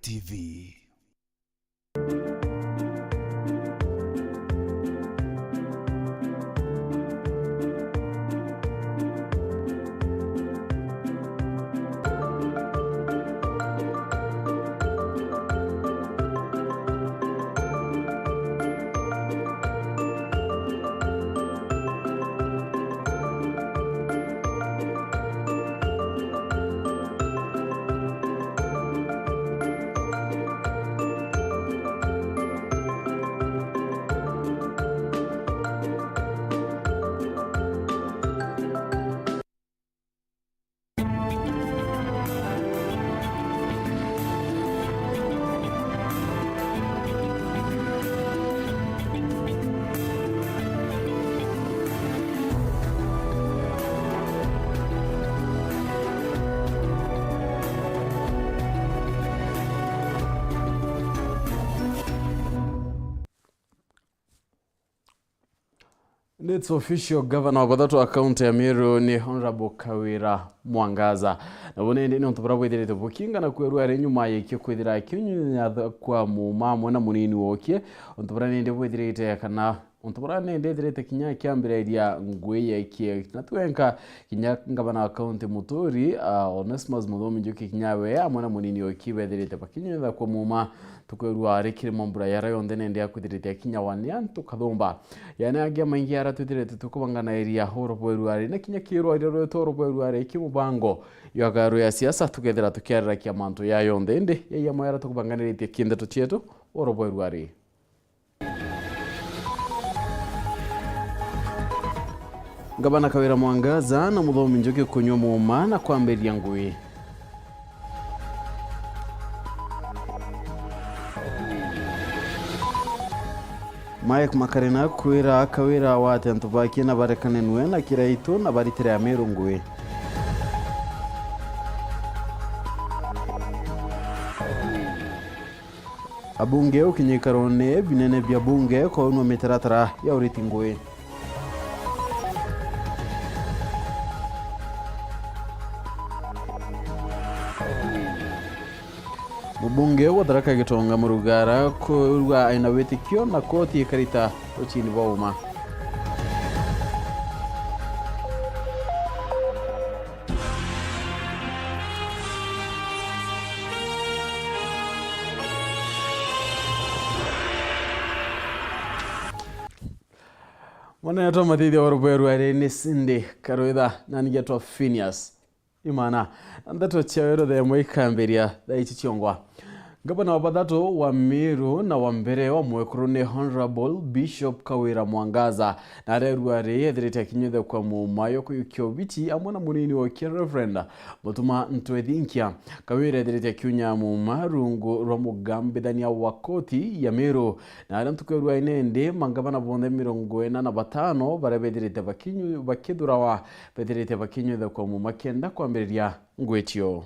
TV. It's official. Governor wa gatatu wa kaunti ya Meru ni Honorable Kawira Mwangaza. Na bonende ni ontubara bwetherete bukinga na kweru are nyuma yekyo kwethira kinyunya kwa mumamwe na munini wokie. Ontubara nende bwetherete kana ontubara nende bwetherete kinya kyambere ya ngwe yeke na twenka kinya ngabana wa kaunti Mutori Onesmus Muthomi njoke kinyawe amwe na munini wokie bwetherete bakinyunya kwa muma tukweru are kirimo mbura ya rayo ndene ya kwethirete kinya wanian tukathomba yana agia maingi ara twethirete tukubangana area horo bweru are na kinya kiro iro toro bweru are kimubango yagaru ya siasa tukethira tukiarira kia mantu yayo ndende ya moyara tukubanganirite kindeto chetu horo bweru are. Gavana Kawira Mwangaza na Muthomi njoke kunywa muma na kwamberia ngui. Mike Makarena kwira Kawira wate ntubaki na barekane nwe na kiraito na baritire ya Meru ngui. Abunge ukinyikarone binene bya bunge kwa uno mitaratara ya uriti ngui. Mubunge wa Tharaka Gitonga Murugara kurwa aina wetikio na koti ikarita ochini bauma. Mwana yato matidi wa ruberu are nisinde karoida nanigetwa PHINEAS IMAANA Nteto chawero da mwikamberia da ichichongwa. Gavana wa gatatu wa Meru na wa mbere wa mwekuru ni Honorable Bishop Kawira Mwangaza na reruare yethirite kinyuthe kwa mumayo kuyukio bichi amona munini wa Reverend Mutuma Ntwethinkia. Kawira yethirite kiunya muma rungu rwa mugambithania wa koti ya Meru na aria tukwerua inende mangavana bonde 45 bare bethirite bakithurawa bethirite bakinyuthe kwa muma kenda kwambiriria ngwetio.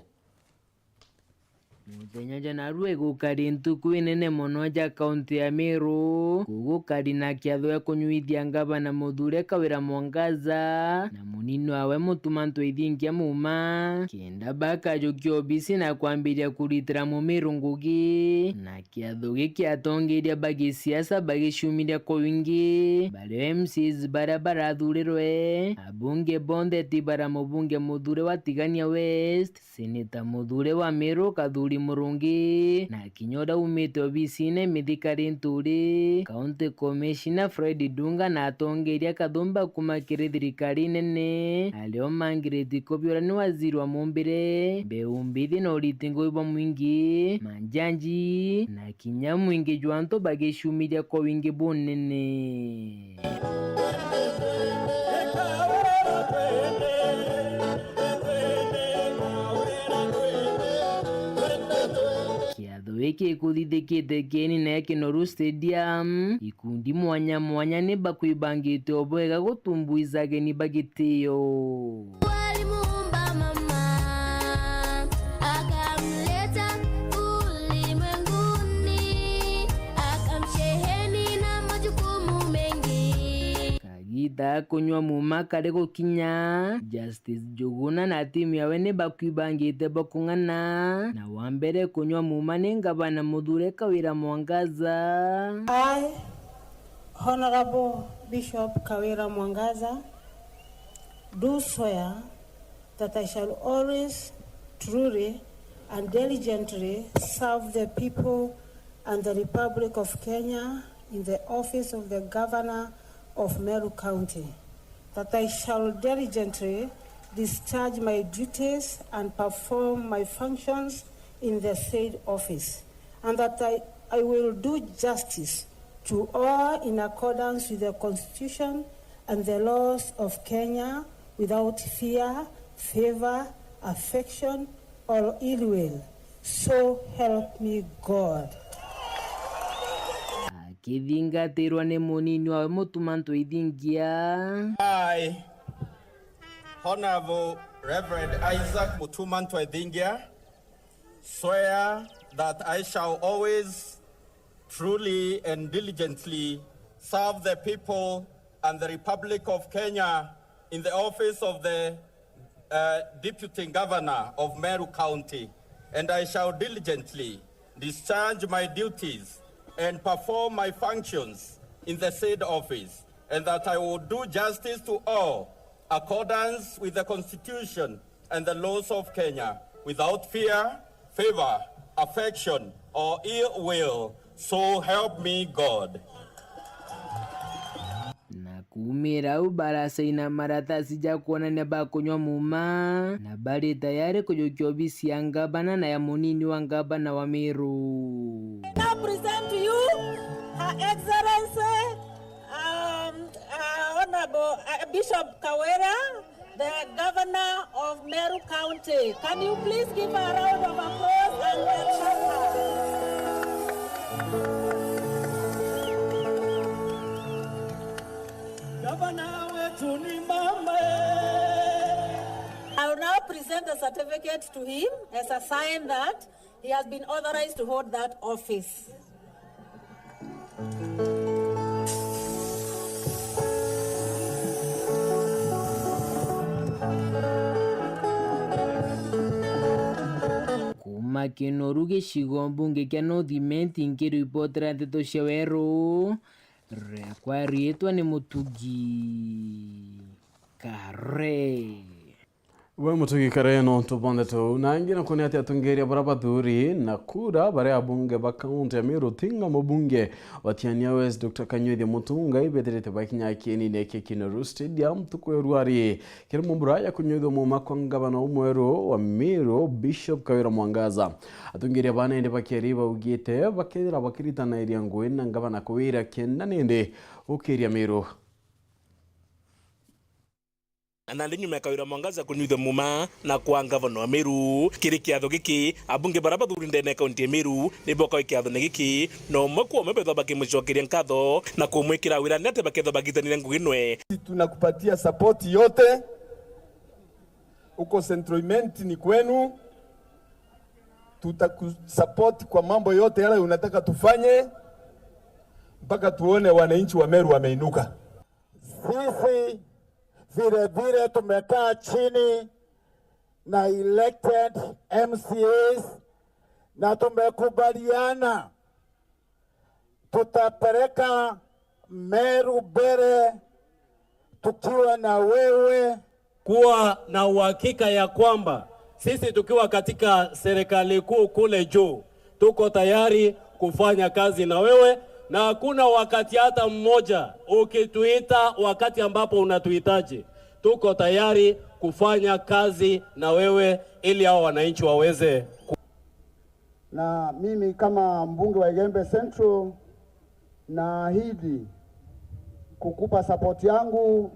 Muthenya jana gukari ntuku inene muno ja kaunti ya Meru gukari na kiatho kunyuithia ngavana Muthure Kawira Mwangaza na munini wawe Mutuma Ntwethinkia muma kenda bakajukio bisi na kwambiria kuritira mu Meru ngugi na kiatho gikiatongeria bagisiasa bagishumiria kwa wingi bare MCs bara thurirwe abunge bonde tibara mubunge Muthure wa Tigania West Senator Muthure wa Meru Kathuri Murungi na kinyoda umite obisine mithikari nturi County Commissioner Fred Dunga na atongeria kathumba kumakire thirikari nene alio mangireti kobiora ni waziri wa mumbire beumbithi na uritingo ibo mwingi manjanji na kinya mwingi jwanto bagishumiria kwa wingi bunene. Weke kuthithikite keni na Kinoru Stadium ikundi mwanya ni bakwibangite obwega gutumbuiza geni bagitio. Thaa kunywa muma kare gukinya Justice Njuguna na timu yawe ni bakwibangite bakung'ana na wambere kunywa muma ni ngavana Muthure Kawira Mwangaza. I, Honorable Bishop Kawira Mwangaza, do swear that I shall always, truly, and diligently serve the people and the Republic of Kenya in the office of the Governor of Meru County, that I shall diligently discharge my duties and perform my functions in the said office, and that I will do justice to all in accordance with the Constitution and the laws of Kenya without fear, favor, affection, or ill will. So help me God. Akithingatirwa ni munini wa mutumanto ithingia. I, Honorable Reverend Isaac Mutumanto Ithingia, swear that I shall always truly and diligently serve the people and the Republic of Kenya in the office of the Deputy Governor of Meru County, and I shall diligently discharge my duties and perform my functions in the said office, and that I will do justice to all, accordance with the Constitution and the laws of Kenya, without fear, favor, affection, or ill will. So help me God. Na kumira ubarasa ina maratasi ja kuonania bakunywa muma na bali tayari kujukia ofisi ya ngavana na ya munini wa ngavana wa Meru. I now present to you Her Excellency Honorable Bishop Kawira, the Governor of Meru County. Can you please give her a round of applause and welcome her? I will now present the certificate to him as a sign that he has been authorized to hold that office. Kuma Kinoru gicigo mbunge kia North Imenti nkiripotera nteto cia Weru rekwa rietwa ni Mutugi Kare. We Mutugi Kare no tubonde tu na ingina kuni ati atungeria baraba thuri na kura bare abunge ba kaunti ya Meru tinga mubunge watiania West Dr. Kanyuthi Mutunga ibethirite bakinya kieni neke Kinoru Stadium tukweruari kiri mumbura ya kunyuthi muma kwa ngavana umweru wa Meru Bishop Kawira Mwangaza atungeria bana ende bakeri baugite bakira bakiritana iria ngwe na ngavana Kawira kenda nende ukiria Meru na nyuma Kawira Mwangaza kunyuitha muma na kwa ngavana wa Meru kiri kiatho giki abunge baraba thurinde na kaunti ya Meru nibo kwa kiatho giki no mako mebetho bakimucokeria nkatho na kumwikira wira nete baketho bagitanire nguginwe. Tunakupatia support yote uko Centroiment ni kwenu, tutakusupport kwa mambo yote yale unataka tufanye mpaka tuone wananchi wa Meru wameinuka. Sisi vile tumekaa chini na elected MCAs na tumekubaliana tutapeleka Meru mbele tukiwa na wewe, kuwa na uhakika ya kwamba sisi tukiwa katika serikali kuu kule juu tuko tayari kufanya kazi na wewe, na hakuna wakati hata mmoja ukituita wakati ambapo unatuhitaji. Tuko tayari kufanya kazi na wewe ili hao wananchi waweze na mimi kama mbunge wa Igembe Central naahidi kukupa support yangu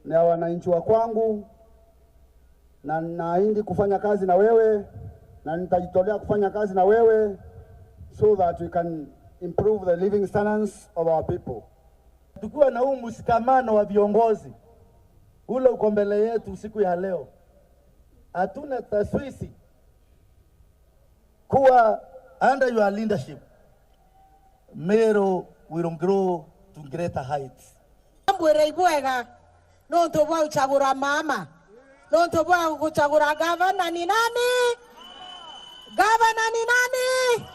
na wananchi wa kwangu, na naahidi kufanya kazi na wewe na nitajitolea kufanya kazi na wewe so that we can improve the living standards of our people. tukiwa na huu mshikamano wa viongozi ule uko mbele yetu siku ya leo. Hatuna taswisi kuwa under your leadership Meru will grow to greater heights. Mwambwire ibwega nonto bwa uchagura mama nonto bwa kuchagura gavana ni nani? Gavana ni nani?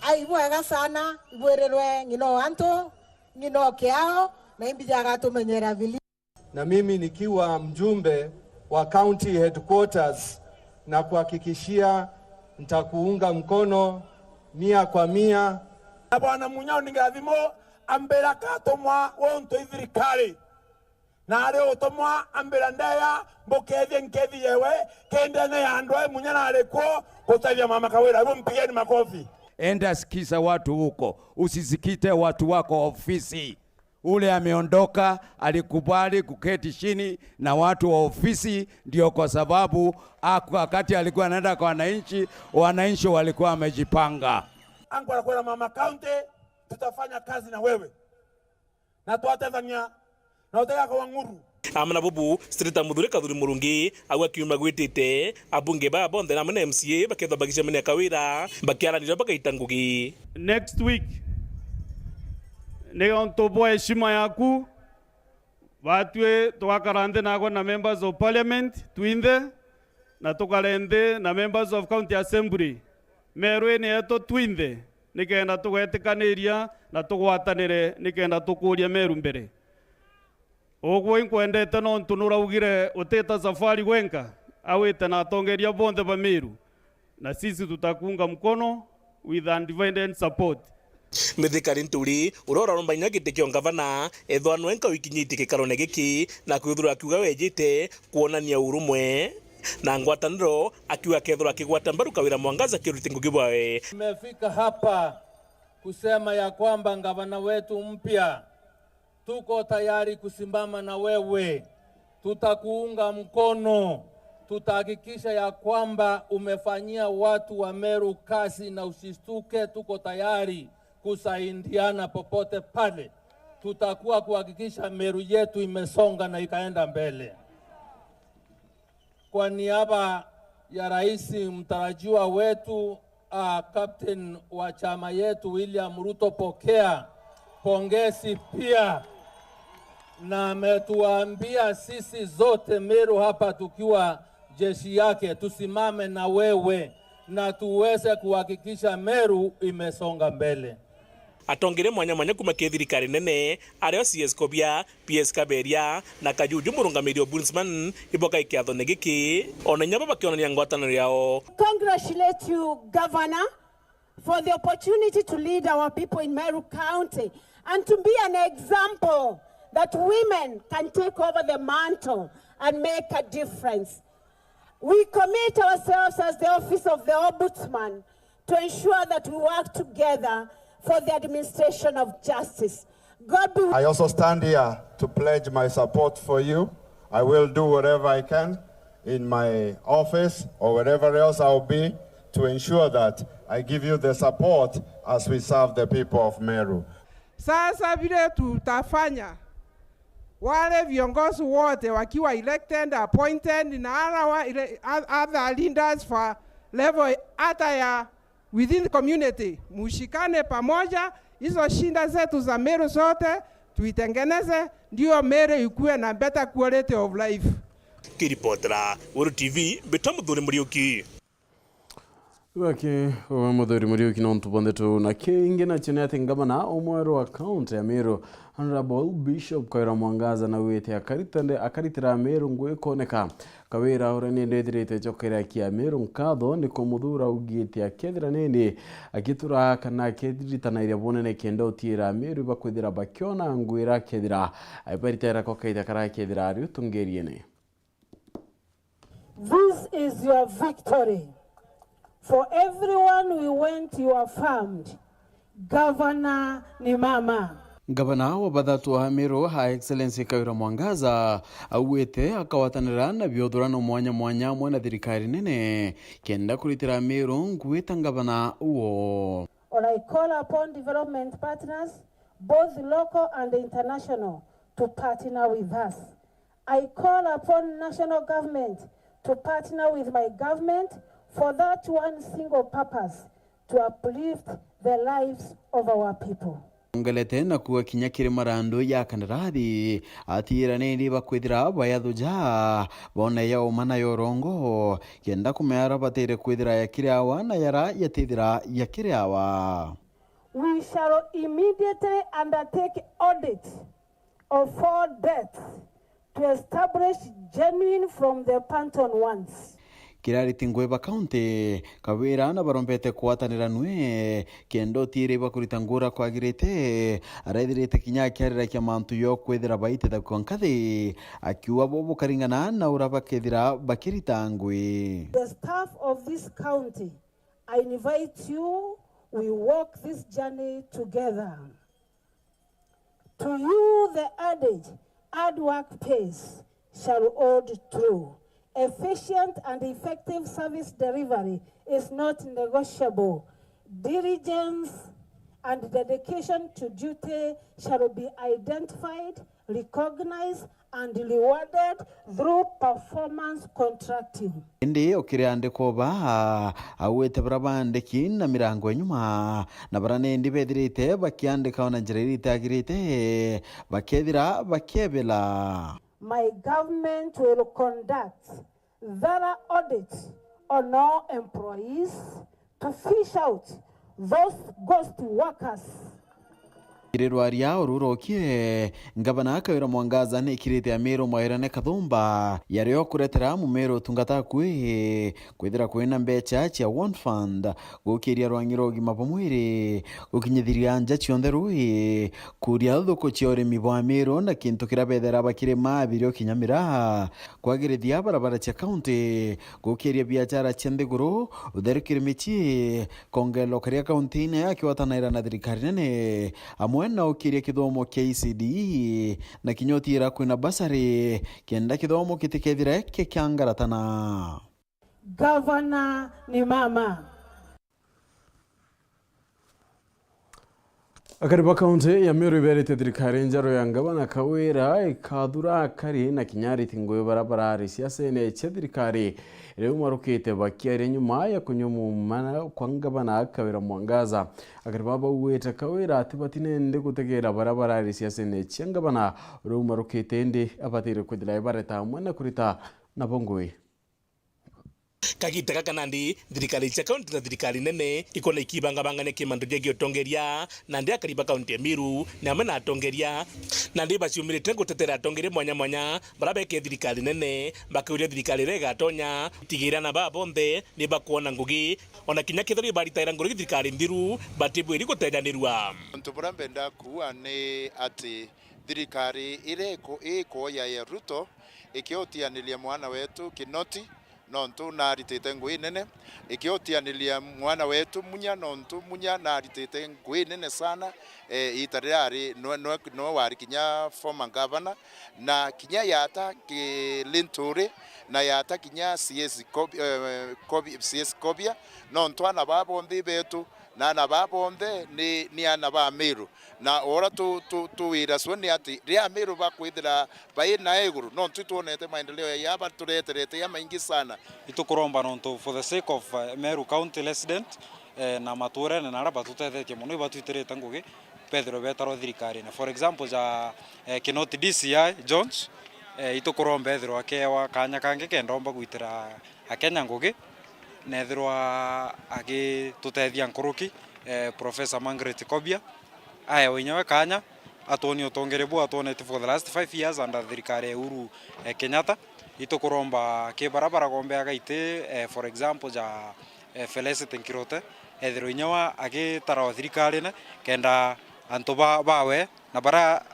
Aibwega sana ibwererwe ngino anto ngino kiao na imbijaga tumenyera vili. Na mimi nikiwa mjumbe wa county headquarters na kuhakikishia nitakuunga mkono 100%. Bwana Munyao ningathimo ambera katomwa wonto ithirikari na ari utomwa ambera ndaya mbokethie nkethi yewe kende ne andwe munyana ariko kutavya mama Kawira. Hebu mpigeni makofi. Enda sikiza watu huko, usisikite watu wako ofisi. Ule ameondoka, alikubali kuketi chini na watu wa ofisi, ndio kwa sababu wakati alikuwa anaenda kwa wananchi walikuwa wamejipanga. Angwa kwa mama county tutafanya kazi na wewe. Na tuatethania na utaka kwa nguru. Amana bubu strita mudure kaduri murungi agwa kiuma gwitite abunge ba bonde na mena MCA baketha bagisha mena Kawira bakiara ni bakaitangugi. Next week nega ontobo heshima yaku batwe twakarande nago na members of parliament twinde na tukarende na members of county assembly merwe ne eto twinde nikenda tugwetikaniria na tugwatanire nikenda tukuria meru mbere. Ogwo inkwendete no ntunura ugire uteta safari wenka awite na tongeria bonde ba Meru na sisi tutakuunga mkono with undivided support. Mithikari nturi urora rombaina gite kio gavana ethwanu enka wikinyiti kikarone giki na kwithura akiuga wejite kuonania urumwe na ngwataniro akiuga kethura kigwata mbaru Kawira Mwangaza kiruti ngugi bwawe. Tumefika hapa kusema ya kwamba gavana wetu mpya tuko tayari kusimama na wewe, tutakuunga mkono, tutahakikisha ya kwamba umefanyia watu wa Meru kazi na usistuke. Tuko tayari kusaidiana popote pale, tutakuwa kuhakikisha Meru yetu imesonga na ikaenda mbele. Kwa niaba ya rais mtarajiwa wetu, captain wa chama yetu William Ruto, pokea pongezi pia, na ametuambia sisi zote Meru hapa tukiwa jeshi yake tusimame na wewe na tuweze kuhakikisha Meru imesonga mbele. Atongire mwanya kuma kethirikari nene areo CS Kobia, PS Kaberia na Kajuju murungamiri Ombudsman iboka ikiathone giki ona nyaba bakionania ngwataniro yao. Congratulate you, Governor, for the opportunity to lead our people in Meru County and to be an example that women can take over the mantle and make a difference. We commit ourselves as the office of the Ombudsman to ensure that we work together for the administration of justice. God be. I also stand here to pledge my support for you. I will do whatever I can in my office or wherever else I'll be to ensure that I give you the support as we serve the people of Meru. Sasa vile tutafanya wale viongozi wote wakiwa elected, appointed na other leaders for level hata ya within the community, mushikane pamoja, hizo shinda zetu za Meru zote tuitengeneze, ndio Meru ikuwe na better quality of life. Kiripotera Weru TV betamudhure Muriuki. Wake muthuri Muriuki no ntubondetu na kingi na chene atingama omwero account ya Meru Honorable Bishop Kawira Mwangaza na wete akaritira Meru ngwekoneka Kawira urani ndethirite chokera kia Meru nkatho niko muthura ugite akethira nini akitura kana kethiritana iria bonene kenda utira Meru bakwithira bakiona ngwira kethira aiparitera kokaita kara kethira ari utungeriene. This is your victory. For everyone we went, you affirmed. Governor ni mama. Gavana wa Bathatu wa Meru High Excellency Kawira Mwangaza awete akawatanira na biothurano mwanya mwana thirikari nene kenda kuritira Meru ngwita gavana uo. Or I call upon development partners, both local and international, to partner with us. I call upon national government to partner with my government for that one single purpose, to uplift the lives of our people. Ngelete na kuwa kinyakire marando ya kandaradi atira nindi bakwithira bayathuja bona ya umana yorongo kenda kumera batere kwithira yakire awa na yara yatithira yakire awa. We shall immediately undertake audit of 4 deaths to establish genuine from the panton ones. Kirari Tingweba County kawira na barombete kwatanira nwe kendo tire bakuritangura kwagirete araithirite kinya kyarira kya mantu yo kwethira baite da konkathi akiwa bobo karingana na uraba kethira bakiritangwe. The staff of this county, I invite you, we walk this journey together. To you the adage, hard work pays, shall hold true. Efficient and effective service delivery is not negotiable. Diligence and dedication to duty shall be identified, recognized, and rewarded through performance contracting. Indi okiriandiko ba awete brabandiki na mirango enyuma na barane ndi bedirite bakiandika ona njirite agirite bakethira bakebela. My government will conduct thorough audits on all employees to fish out those ghost workers. Irerwaria ururokie ngabana akawira mwangaza ni kirite amero mwairane kathumba yario kuretera mumero tungata kwithira kwina mbecha cia one fund gukiria rwangiro gima pamwiri gukinyithiria anja cionthe rui kuria thuko ciore mibwa amero na kintu kirabethera bakire mabirio kinyamira kwagirithia barabara cia county gukiria biashara cia nthiguru utherikire michi kongelo karia county ne akiwatanaira na thirikari nene na ukiria kithomo kia ECD na kinyotira kwina basari kenda kithomo kitikethira kiangaratana. Governor ni mama. Akariba kaunti ya Meru iberete thirikari njaro ya ngabana kawira ikathura kari na kinyari tingoyo barabara siasa ene che thirikari reu marukite bakiare nyuma ya kunyumumana kwa ngabana kawira mwangaza. Akariba baweta kawira atibatine ndi gutegera barabara siasa ene che ngabana reu marukite ndi abatire kudila ibareta mwana kurita na bongwe. Kagita kakanandi thirikari cia kaunti na thirikari nene ikona ikibangabangane kimandu gia giotongeria na ndi akariba kaunti ya Meru na amena atongeria na ndi baciumirite gutetera atongeria mwanya mwanya barabeke thirikari nene bakiuria thirikari rega atonya tigira na babonthe ni bakuona ngugi ona kinya kithori baritaira ngugi thirikari ndiru batibwiri gutejanirwa. Ntubura mbenda kuwa ni ati thirikari ireko ikoya ya Ruto ikiotianilia mwana wetu Kinoti nontu naritite ngui nene ikiotianilia mwana wetu Munya nontu Munya naritite ngui nene sana itarari no wari kinya former governor na kinya yata Linturi na yata kinya CS Kobia nontu ana babondi betu na na babonde ni ana ba Meru na ora tu wira swani ati ria Meru bakwithira baina eguru no tuonete maendeleo ya batureterete ya maingi sana itukuromba nontu for the sake of Meru County resident na mature na araba tutethetie muno ibatuiterete ngugi Pedro betaro thirikari na for example ja Kinoti DCI Jones itukuromba ethiro akewa kanya kange kendomba gwitira akenya ngugi nethirwa agi tutethia nkuruki Professor Margaret Kobia aya wenyewe kanya atoni otongerebu atonete for the last 5 years under thirikari Uhuru Kenyatta itukuromba ke barabara gombe agaite for example ja Felicity Nkirote ethiro inyawa agi tarawa thirikari ne kenda antoba bawe na bara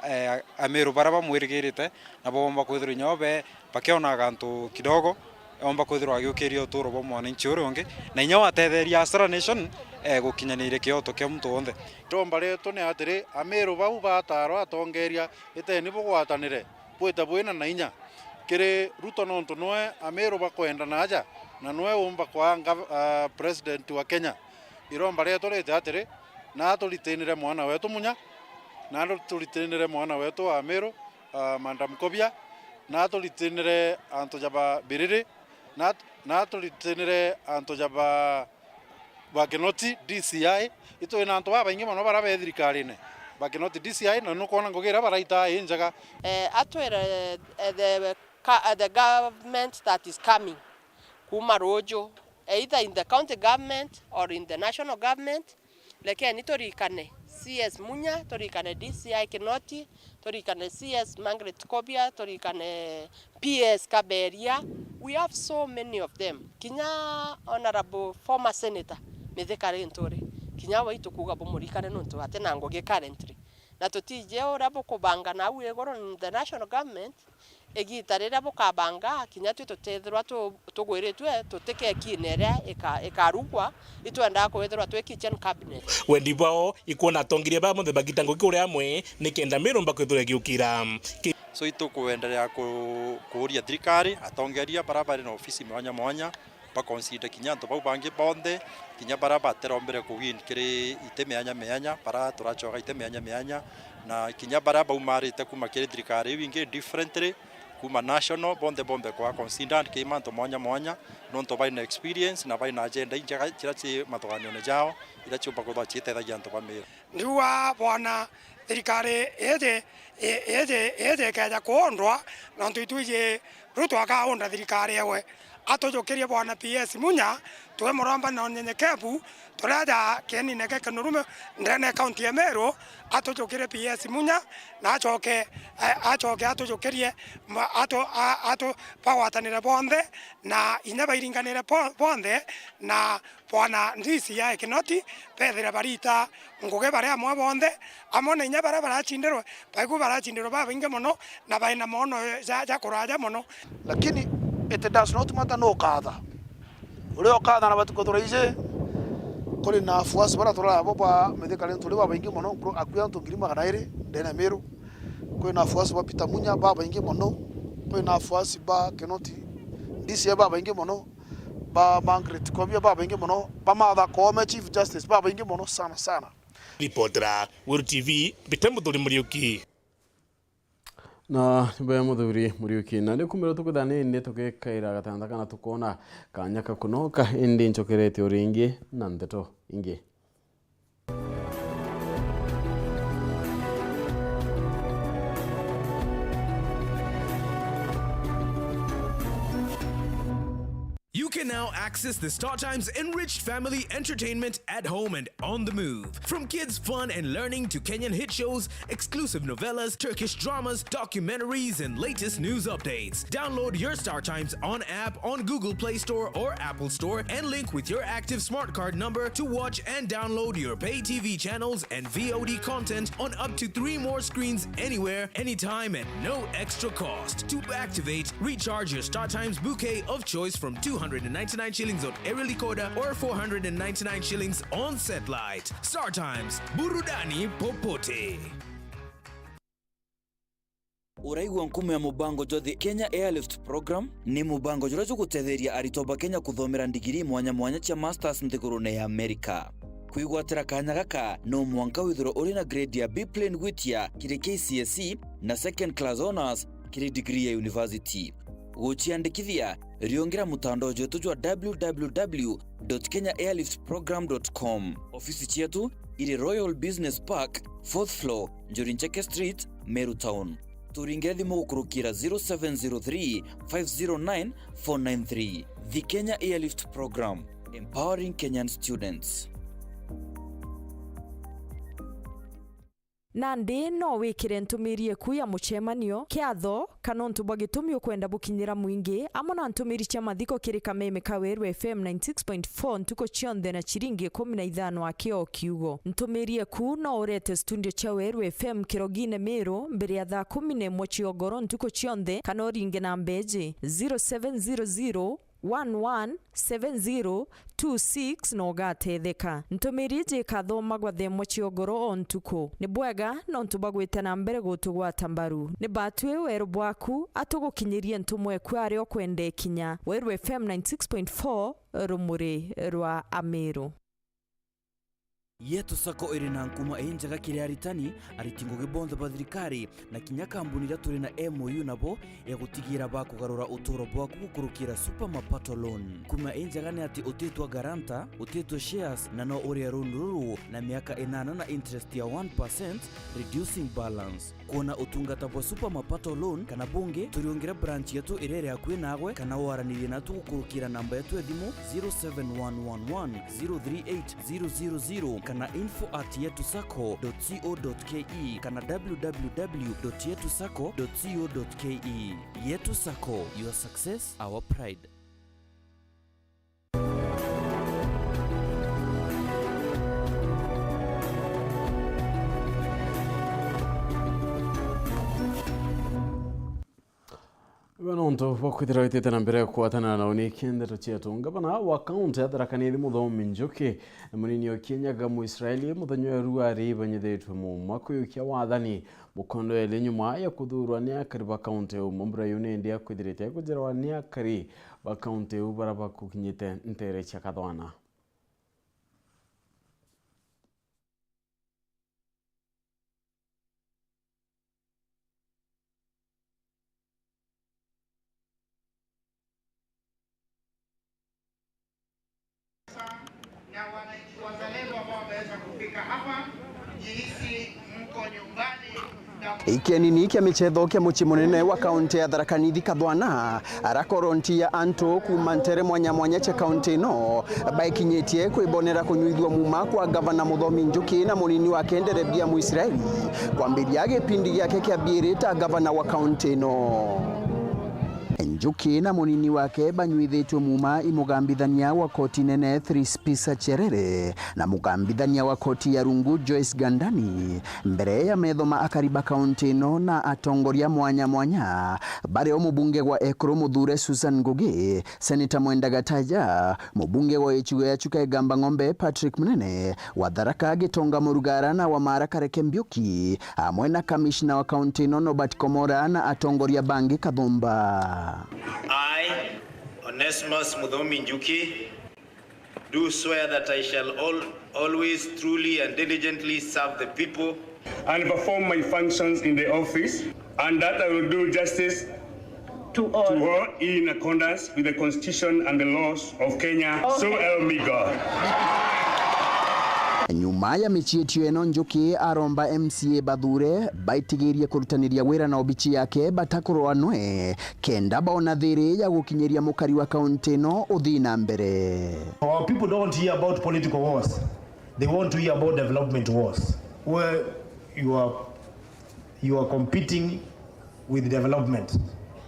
Ameru baraba mwirigirite na bomba kwithiro inyawa be pakiona gantu kidogo omba kwithirwa agiukiria uturo bo mwananchi uri ungi na inya watetheria Astra Nation gukinyanire kioto kia muntu wothe tomba reto ne atiri Ameru bau bataro atongeria iteni bugwatanire bwita bwina na inya kire Ruto nontu noe Ameru bakwenda naja na noe umba kwa president wa Kenya iromba reto rete atiri na tulitinire mwana wetu Munya na tulitinire mwana wetu Ameru Madam Kobia na tulitinire anto jaba Biriri na tulitinire anto jaba Kinoti DCI ito ina anto baba ingi mono bara be thirikari ne ba Kinoti DCI na no kona ngogira baraita injaga atwere the government that is coming kuma rojo either in the county government or in the national government lakini torikane CS Munya, torikane DCI Kinoti, torikane CS Margaret Kobia, torikane PS Kaberia. We have so many of them. Kinya honorable former senator Mithekare Ntori. Kinya waitu kuga bomurikane nonto atena ngoge currently. Na totije orabo kubanga na we goro in the national government egitarira bukabanga kinya tutethirwa tugwiritwe tuteke kinere ekarugwa itwenda kwethirwa twe kitchen cabinet wendi bao ikona tongiria ba mothe bagitango kuri amwe nikenda mirumba kwithura giukira so itukuendelea kuuria thirikari atongeria barabara na ofisi mwanya bakonsider kinyanto bau bangi bonde kinya barabara terombere kuwin kiri itemeanya para turachoga itemeanya na kinya barabara umarite kuma kiri thirikari wingi differently kuma national bonde kwa consider kimanto mwanya nonto baina experience na baina agenda injaga kirachi matoganio jao ila chupa kwa chite da janto bamira ndiwa bwana thirikari ede kaja kuondwa na ntuituje ruto akaonda thirikari ewe atojokeria bwana PS Munya tuwe moramba na nyenyekevu turaja keni neke kanurume ndene county ya Meru atojokeria PS Munya na achoke atojokerie ato pawatanire bonde na inyaba iringanire bonde na bwana ndisi ya Kinoti pedira barita ngoge bare amwe bonde amone inyaba barachinderwe baiku barachinderwe babinge mono na baina mono ja kuraja mono lakini it does not matter no kada ule okada na batuko turaije kuli na fuasi bara tora baba Mithekare Ntori baba ingi mono akuya ntongirima kanaire ndena Meru kuli na fuasi ba Peter Munya baba ingi mono kuli na fuasi ba Kinoti DCI baba ingi mono ba Margaret Kobia baba ingi mono ba Martha Koome Chief Justice baba ingi mono sana reportera Weru TV bitembo tori Muriuki na nimbaya muthuri Muriuki na nikumira tukudane inde tukekaira gatanda kana tukona kanyaka kunoka indi nchokerete uringi na Nteto ingi. You can now access the StarTimes enriched family entertainment at home and on the move. From kids' fun and learning to Kenyan hit shows, exclusive novellas, Turkish dramas, documentaries, and latest news updates. Download your StarTimes on app on Google Play Store or Apple Store and link with your active smart card number to watch and download your pay TV channels and VOD content on up to 3 more screens anywhere, anytime at no extra cost. To activate, recharge your StarTimes bouquet of choice from 299 shillings on aerial decoder or 499 shillings on satellite. StarTimes, burudani popote. Uraigwa nkume ya mubango jothi Kenya Airlift Program ni mubango jurajo gutetheria aritoba Kenya kuthomera ndigiri mwanya cia masters nthigurune ya Amerika. Kuigwatira kanya gaka no mwanka withiro uri na grade ya B plane gwitia kiri KCSE na second class honors kiri degree ya university. Guchiandikithia riongera mutandao jetu jwa www.kenyaairliftprogram.com. Ofisi chetu iri Royal Business Park 4th floor Njorincheke Street, Meru Town. Turingire thimu gukurukira 0703 509 493. The Kenya Airlift Program, empowering Kenyan students. Nandi no wikire ntumirie ku ya muchemanio kiatho kana ntubwa gitumio kwenda bukinyira mwingi amona ntumiri cha mathiko kiri Kameme ka Weru FM 96.4 ntuko chionde na chiringi 15 akio kiugo ntumirie ku no urete studio cha Weru FM kirogine Meru mbere ya thaa 11 chiogoro ntuko chionde kana oringe na mbeji 0700 117026 no gatetheka ntumirije kathoma gwa themo chiogoro ontuko ni bwega no ntubagwite na mbere gutugwata mbaru ni batwe Weru bwaku atugukinyirie ntumwe kwari okwende kinya Weru FM 96.4 rumuri rwa Ameru. Yetu sako iri na nkuma enjaga kiri aritani aritingo gibonza bathirikari na kinya kambuni ria turi na MOU nabo ya gutigira ba kugarura uturo bwa gukurukira super mapato loan. Kuma enjaga ni ati utetwa garanta, utetwa shares na no uri runuru na miaka 8 na interest ya 1% reducing balance. Kuona utungata bwa super mapato loan kana bunge turiongera branch yetu irere akwe nagwe kana waranire na tugukurukira namba yetu ya thimu 0711038000 kana info@yetusako.co.ke kana www.yetusako.co.ke. Yetu Sako, your success, our pride. Vanonto vokwithira witite na mbere kuatana na unikendero chetu ngabana wa county atharakanithi muthomi njuki na munini okinyaga mu Israeli muthanyo ruari banyithitwe mu makuyukia wathani mukondo ele nyuma ya kuthurwa ni akari ba county mumbura yunendi akwithirite kujira ni akari ba county ubaraba kukinyite ntere cha kathwana. Na wananchi wazalendo ambao wameweza kufika hapa, jihisi mko nyumbani. Ikenini kia michetho kia muchi munene wa kaunti ya Tharaka Nithi Kathwana arakorontia antu kuma ntere mwanya cha kaunti no baikinyetie kwibonera kunyuithwa muma kwa gavana Muthomi Njuki na munini wake Nderebia mu Israeli kwambiria gipindi giake kia birita gavana wa kaunti no. Njuki na munini wake banyuithitwe muma imugambithania wa koti nene Thrispisa Cherere na mugambithania wa koti ya Rungu Joyce Gandani mbere ya methoma akariba kaunti no na atongoria mwanya bare o mubunge wa Ekuru Muthure Susan Ngugi, Senator Mwenda Gataja, mubunge wa Ichigo ya Chuka Gamba Ng'ombe Patrick Munene, wa Tharaka Gitonga Murugara na wa Mara Kareke Mbiuki, amwe na kamishna wa kaunti no Nobert Komora na atongoria Bangi Kathumba. I, Onesimus Muthomi Njuki, do swear that I shall always truly and diligently serve the people and perform my functions in the office, and that I will do justice to all in accordance with the Constitution and the laws of Kenya. Okay. So help me God. Nyuma ya michietio eno Njuki aromba MCA Bathure baitigirie kurutaniria wira na obichi yake batakuroanwe kenda baona thiri ya gukinyeria mukari wa kaunti no uthina mbere. Our people don't hear about political wars. They want to hear about development wars, where you are competing with development,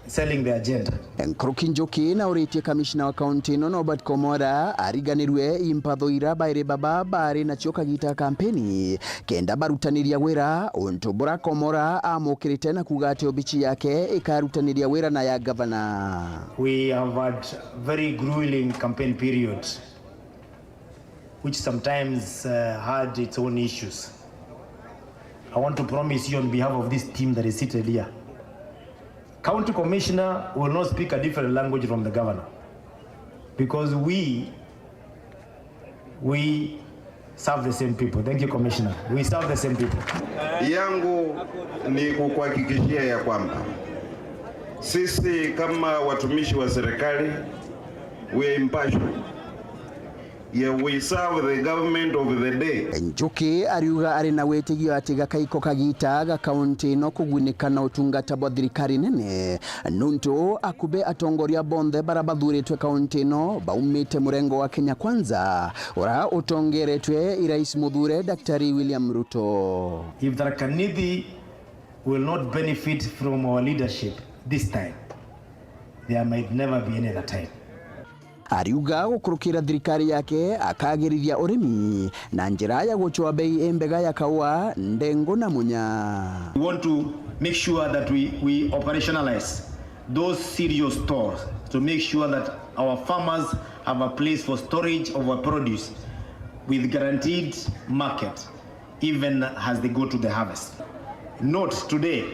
selling the agenda. Nkruki Njuki na uritie kamishna wa kaunti no Nobert Komora ariganirwe impatho ira baire baba bari na choka gita kampeni kenda barutaniria wira untubura Komora amukirite na kugate obichi yake ikarutaniria wira na ya governor. We have had very grueling campaign period which sometimes had its own issues. I want to promise you on behalf of this team that is seated here, County Commissioner will not speak a different language from the governor, because we serve the same people. Thank you, Commissioner. We serve the same people. Yangu ni kukuhakikishia ya kwamba sisi kama watumishi wa serikali we are impartial. Yeah, we serve the government of the day. Njuki ariuga ari na wetigio ati gakaiko kagita ga kaunti no kugwinika na utungata bwa thirikari nene nuntu akube atongoria bonthe barabathuritwe kaunti no baumite murengo wa Kenya Kwanza ora utongeretwe irais Muthure Daktari William Ruto. If Tharaka Nithi will not benefit from our leadership this time, there might never be any other time. Ariuga gukurukira thirikari yake akagirithia urimi na njira ya guchwa bei embega ya kawa ndengo na munya. We want to make sure that we operationalize those cereal stores to make sure that our farmers have a place for storage of our produce with guaranteed market even as they go to the harvest. Note today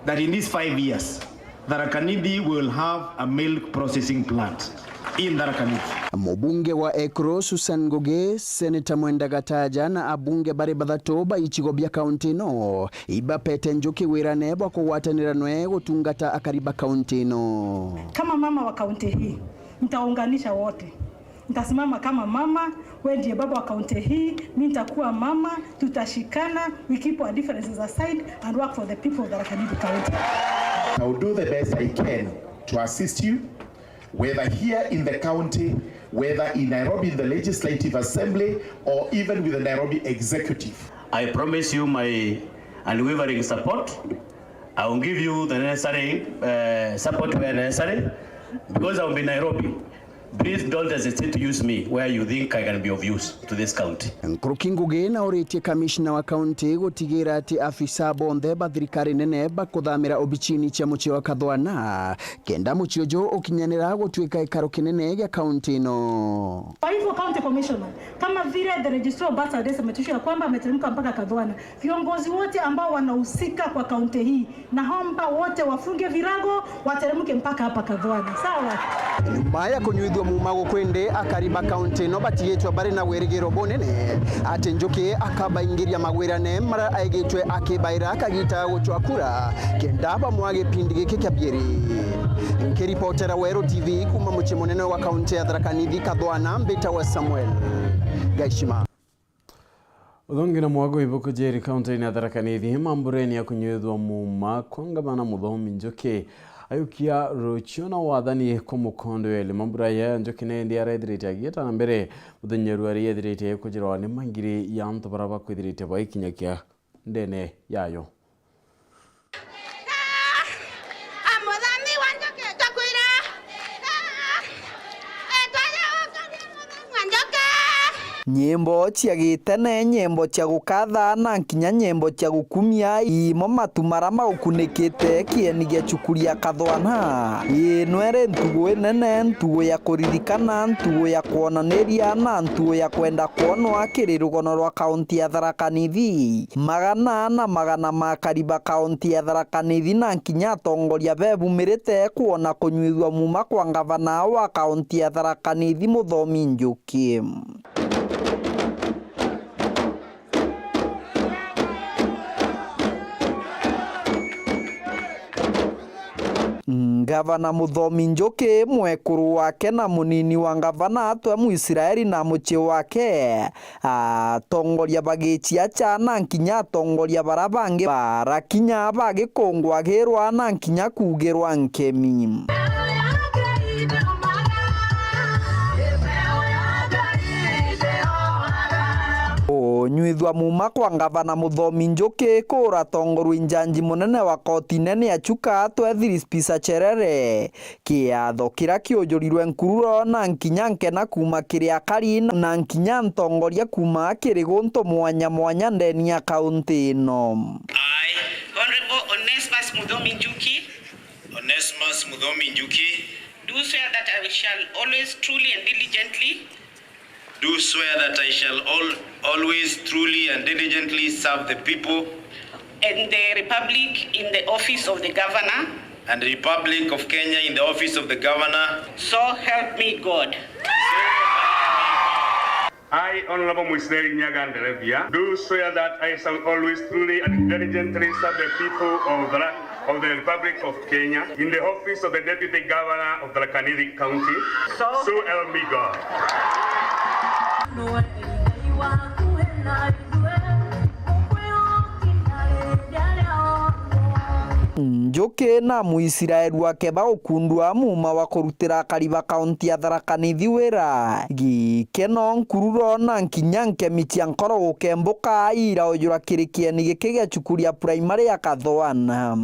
that in these 5 years, Tharaka Nithi will have a milk processing plant in Tharaka Nithi. Mubunge wa Ekro Susan Ngugi, Senator Mwenda Gataja na abunge bari bathatoba ichigo bya kaunti no iba pete njuki wira nebo kugwatanira nwe gutungata akariba kaunti no. Kama mama wa kaunti hii nitaunganisha wote. Nitasimama kama mama, wewe ndiye baba wa kaunti hii, mimi nitakuwa mama, tutashikana, we keep our differences aside and work for the people of Tharaka Nithi County. I will do the best I can to assist you, whether here in the county, whether in Nairobi in the Legislative Assembly, or even with the Nairobi Executive. I promise you my unwavering support. I will give you the necessary support where necessary, because I will be in Nairobi. Please don't hesitate to use me where you think I can be of use to this county. Nkuruki Ngugi na uritie kamishna wa kaunti gutigira ati afisa bonthe ba thirikari nene bakuthamira obichini cha mucio wa Kathwana kenda mucio jo ukinyanira gutwika ikaro kinene gya kaunti no. Kwa hivyo county commissioner, kama vile the registrar of births and deaths ametushia kwamba ameteremka mpaka Kathwana, viongozi wote ambao wanahusika kwa kaunti hii naomba wote wafunge virago wateremke mpaka hapa Kathwana. Sawa? Mbaya kunyuithwa mumago kwende akariba kaunti no batiyetwa bari na werigiro bonene ati njuki akabaingiria magwirane mara aigitwe akibaira akagita guchwakura kendaba mwage pindi giki kyabieri. Nkiripotera Weru TV kuma muchi munene wa kaunti ya Tharaka Nithi Kathwana mbita wa Samuel Gaishima. Udhongi na mwago ibuko jeri kaunti ya Tharaka Nithi mambureni ya kunyuithwa muma kwangabana muthomi njuki ayukia rochiona wathani ko mukondo ele mambura ya njuki ne ndi araithirite agita na mbere muthenyeru ari yethirite kujirwa ni mangiri ya ntu baraba kwithirite baikinyakia ndene yayo. Nyimbo cia gitene, nyimbo cia gukatha na nkinya nyimbo cia gukumia imo matu marama ukunikite kieni gia chukuria Kathwana. Nwere ntugo nene, ntugo ya kuririkana, ntugo ya kuonaniria na ntugo ya kwenda kuonwa kiri rugono rwa kaunti ya Tharaka Nithi. Magana na magana makariba kaunti ya Tharaka Nithi na nkinya atongoria bebumirite kuona kunyuithwa muma kwa ngavana wa kaunti ya Tharaka Nithi Muthomi Njuki. Gavana Muthomi Njuki mwekuru wake na munini wa gavana atwe Muisiraeli na muchi wake atongoria bagichia chana nkinya atongoria barabange barakinya bagikongwagirwa na nkinya kugirwa nkemi. Nyuithwa muma kwa gavana Muthomi Njuki kura tongoru injanji munene wa koti nene ya chuka twethiri spisa cherere kiatho kira kiujurirwe nkururo na nkinya nkena kuma kiria kari na nkinya ntongoria kuma kiri guntu mwanya mwanya ndeni ya kaunti ino. Honorable Onesmus Muthomi Njuki, do swear that I shall always truly and diligently do swear that I shall always truly and diligently serve the people and the Republic in the office of the Governor. And the Republic of Kenya in the office of the Governor. So help me God. I, Honorable Muisiraeli Nyagandelevia, do swear that I shall always truly and diligently serve the people of the Republic of Kenya in the office of the Deputy Governor of Tharaka Nithi County. So help me God. Njuki na Muisiraeli wake baukundwa muma wa kurutira kariba kaunti ya Tharaka Nithi wira gikeno nkururo na nkinya nkemi cia nkoro gukembuka ira ujura kirikieni giki gia chukuria primary ya Kathwana.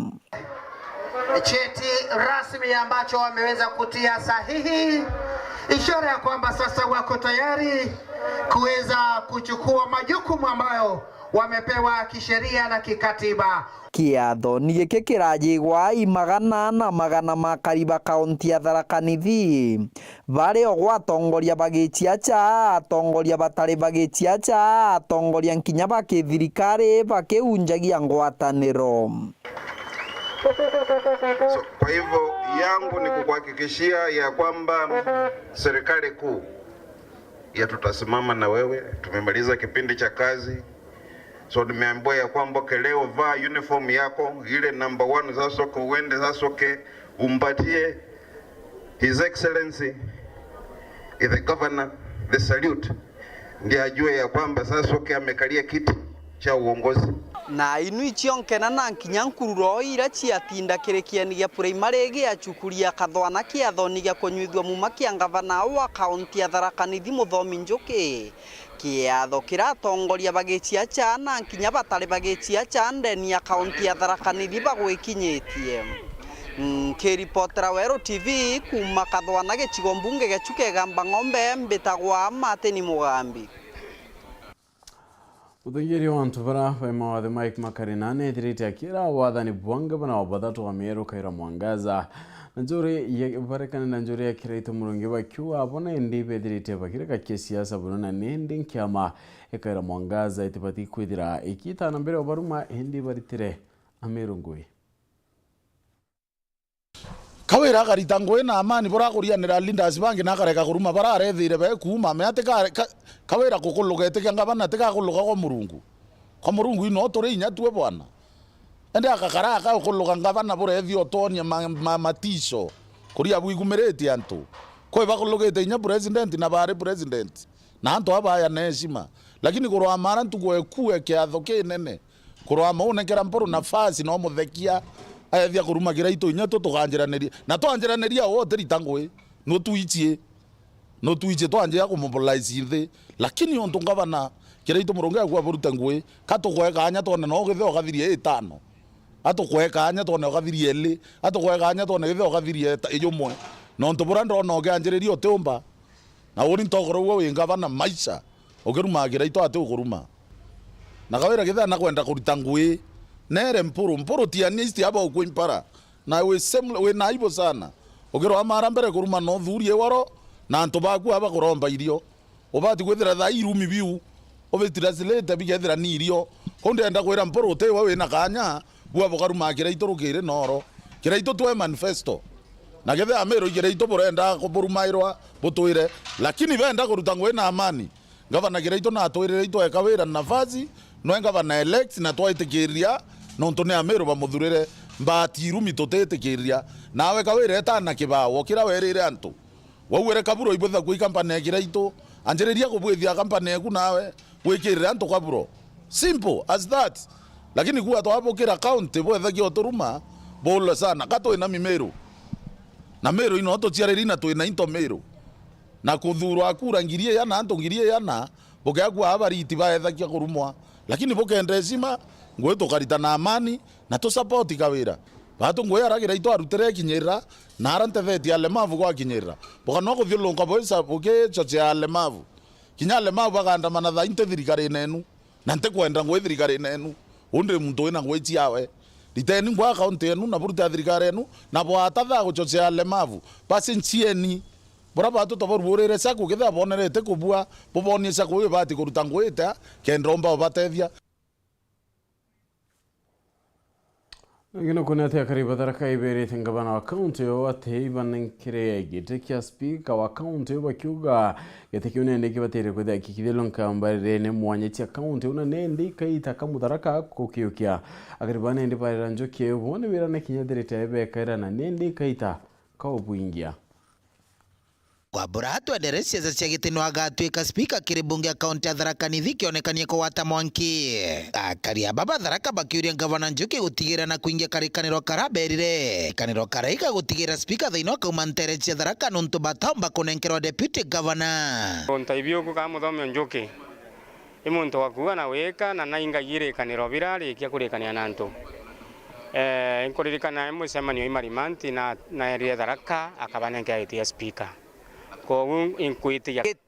Cheti rasmi ambacho wameweza kutia sahihi, ishara ya kwamba sasa wako tayari kuweza kuchukua majukumu ambayo wamepewa kisheria na kikatiba. Kiatho ni giki kirajigwa imagana na magana makariba kaunti ya Tharaka Nithi bari ogwatongoria bagichia cha atongoria batari bagichia cha atongoria nkinya bakithirikari bakiunjagia ngwataniro. So, kwa hivyo yangu ni kukuhakikishia ya kwamba serikali kuu ya tutasimama na wewe. Tumemaliza kipindi cha kazi, so nimeambiwa ya kwamba leo vaa uniform yako ile number 1 zasoke, uende zasoke umpatie His Excellency the Governor the salute, ndiye ajue ya kwamba zasoke amekalia kiti cha uongozi. Na inui chionkena na nkinyankururo ira chiatinda kirekiani gya primary gya chukuria kathwana kia thoni gya kunyuithwa muma kia gavana wa kaunti ya Tharaka Nithi Muthomi Njuki kiatho kiratongoria bagichia cha na nkinya batari bagichia cha ndeni ya kaunti ya Tharaka Nithi bagwikinyitie. Kiripotera Weru TV kuma kathwana gichigo mbunge gya Chukegamba Ng'ombe mbitagwa Mateni Mugambi. Uthingiri wa antu bara vaima wathe Mike Makarinane ithirite akira wathani bwanga bana wabathatu wa Meru Kaira Mwangaza na njuri yebarekana na njuri akira ito murungi bakiwa abona indi bethirite bakira ka kisiasa bunana nindi nkiama Kaira Mwangaza itibati kwithira ikita na mbere obaruma hindi baritire Ameru ngui Kawira garita ngwe na amani bora kurianira leaders bangi na kareka kuruma bara arethire be kuma me ate kawira kukulugete kyanga bana te kakuluga kwa murungu ino tore inya tuwe bwana ende akakara akakuluga ngabana bora ethio tonia matisho kuria bwigumereti antu ko bakulugete inya president na bare president na antu abaya neshima lakini kurwa mara ntugo ekue kiatho kinene kurwa maune kera mporo nafasi no muthekia athia kuruma kiraito inya tuganjiraniria na twanjiraniria wote ritangwe no tuichie twanje ku mobilize the lakini onto ngabana kiraito muronga kwa buruta ngwe katugweka anya tone no githio gathirie 5 atugweka anya tone gathirie 2 atugweka anya tone githio gathirie ijumwe no onto burando no ganjiriria otumba na uri ntogoro we ngabana maisha ogeruma kiraito ate ukuruma na kawira githa na kwenda kuruta ngwe nere mpuru tianisti aba ukwimpara na we naibo sana ogero amara mbere kuruma no thurie waro na antu baku aba kuromba irio obati gwethira tha irumi biu obetira silete bigethira ni irio konde enda kwera mpuru te we na kanya bua bokaruma kira itorukire noro kira ito twe manifesto na gethe Ameru kira ito borenda kuburumairwa butwire lakini benda kuruta ngwe na amani gavana kira ito na twire ito ekawira nafasi no ngavana elect na twaitikiria no ntone Ameru bamuthurire mbati irumi tutetikiria nawe kawire etana kibawo kira werire antu wawere kaburo ibutha kwi kampani kira ito anjeriria kubwithia kampani yaku nawe wikirira antu kaburo simple as that lakini kuwa to hapo kira account bwetha kio turuma bolo sana kato ina Meru na Meru ino to chiareri na to ina into Meru na kuthurwa akura ngirie yana antu ngirie yana bokagwa abariti baetha kia kurumwa lakini bokendesima ngwe tukarita na amani na to support kawira batu ngwe aragira ito arutere kinyera na arante veti alemavu kwa kinyera boka no kuthilonga boisa boke choche alemavu kinya alemavu baganda mana tha inte thirikari nenu na nte kwenda ngwe thirikari nenu unde muntu wena ngwe chiawe liteni ngwa account yenu na burta thirikari yenu na bwata tha guchoche alemavu basi nchieni bora batu to borure saku kitha bonerete kubua bobonie saku bati kuruta ngweta kendromba obatethia ngino kuna te kariba Tharaka ibere thingabana wa county yo ate banenkire gite kia speaker wa county yo bakiuga gite kiune ndiki batere kwa daki kidhelonka mbare ne mwanye tia county una ne ndika itaka Tharaka kokiukia akaribane ndi bare ranjoke wone wirane kinyadirete ebe kaira na ne ndika ita kaubuingia Wabura atwendere ciaca cia gitino agatwika speaker kiri bunge akaunti ya Tharaka Nithi kionekanie kuwata mwanki akaria baba Tharaka bakiuria gavana Njuki gutigira na kuingia karikaniro karaberire kaniro karaika gutigira speaker thaino kauma ntere cia Tharaka nuntu batomba kunenkerwa deputy governor ontaibio ku ka Muthomi Njuki imuntu wakuga na weka na naingagire kaniro birari kia kurikania nantu inkuririkana mucemanio imarimanti na area Tharaka akabanenka itia speaker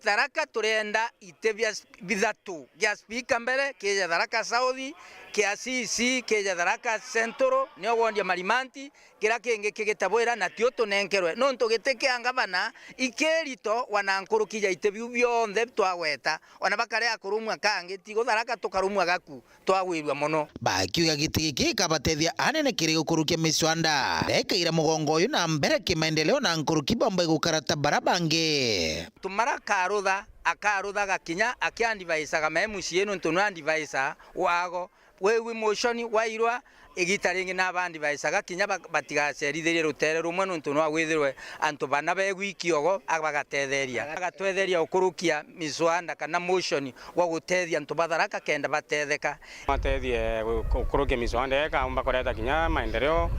Tharaka turenda itebya bithatu ya speaker mbere kije Tharaka South kiasisi keja Tharaka Centro nio wondia marimanti kira kenge kigitabwira na tio tunenkerwe no ntugiteke angabana ikerito wanankurukija itebiu byonthe twagweta ona bakare akurumwa kange tigo Tharaka tukarumwa gaku twagwirwa muno bakiuga giti giki kabatethia anene kiri gukurukia miswanda ekaira mugongo uyu na mbere kimaendeleo na nkuruki bomba gukarata barabange tumara karutha akarutha gakinya akiandivaisaga memucie no ntunu andivaisaga wago wewe motion wairwa igitaringi n'abandi baisaga kinya batigacerithirie rutere rumwe nuntu no agwithirwe antu bana begwikiogo agatetheria ukurukia miswanda kana motion wa gutethia antu batharaka kenda batetheka matethie ukurukia miswanda eka umba kureta kinya maendeleo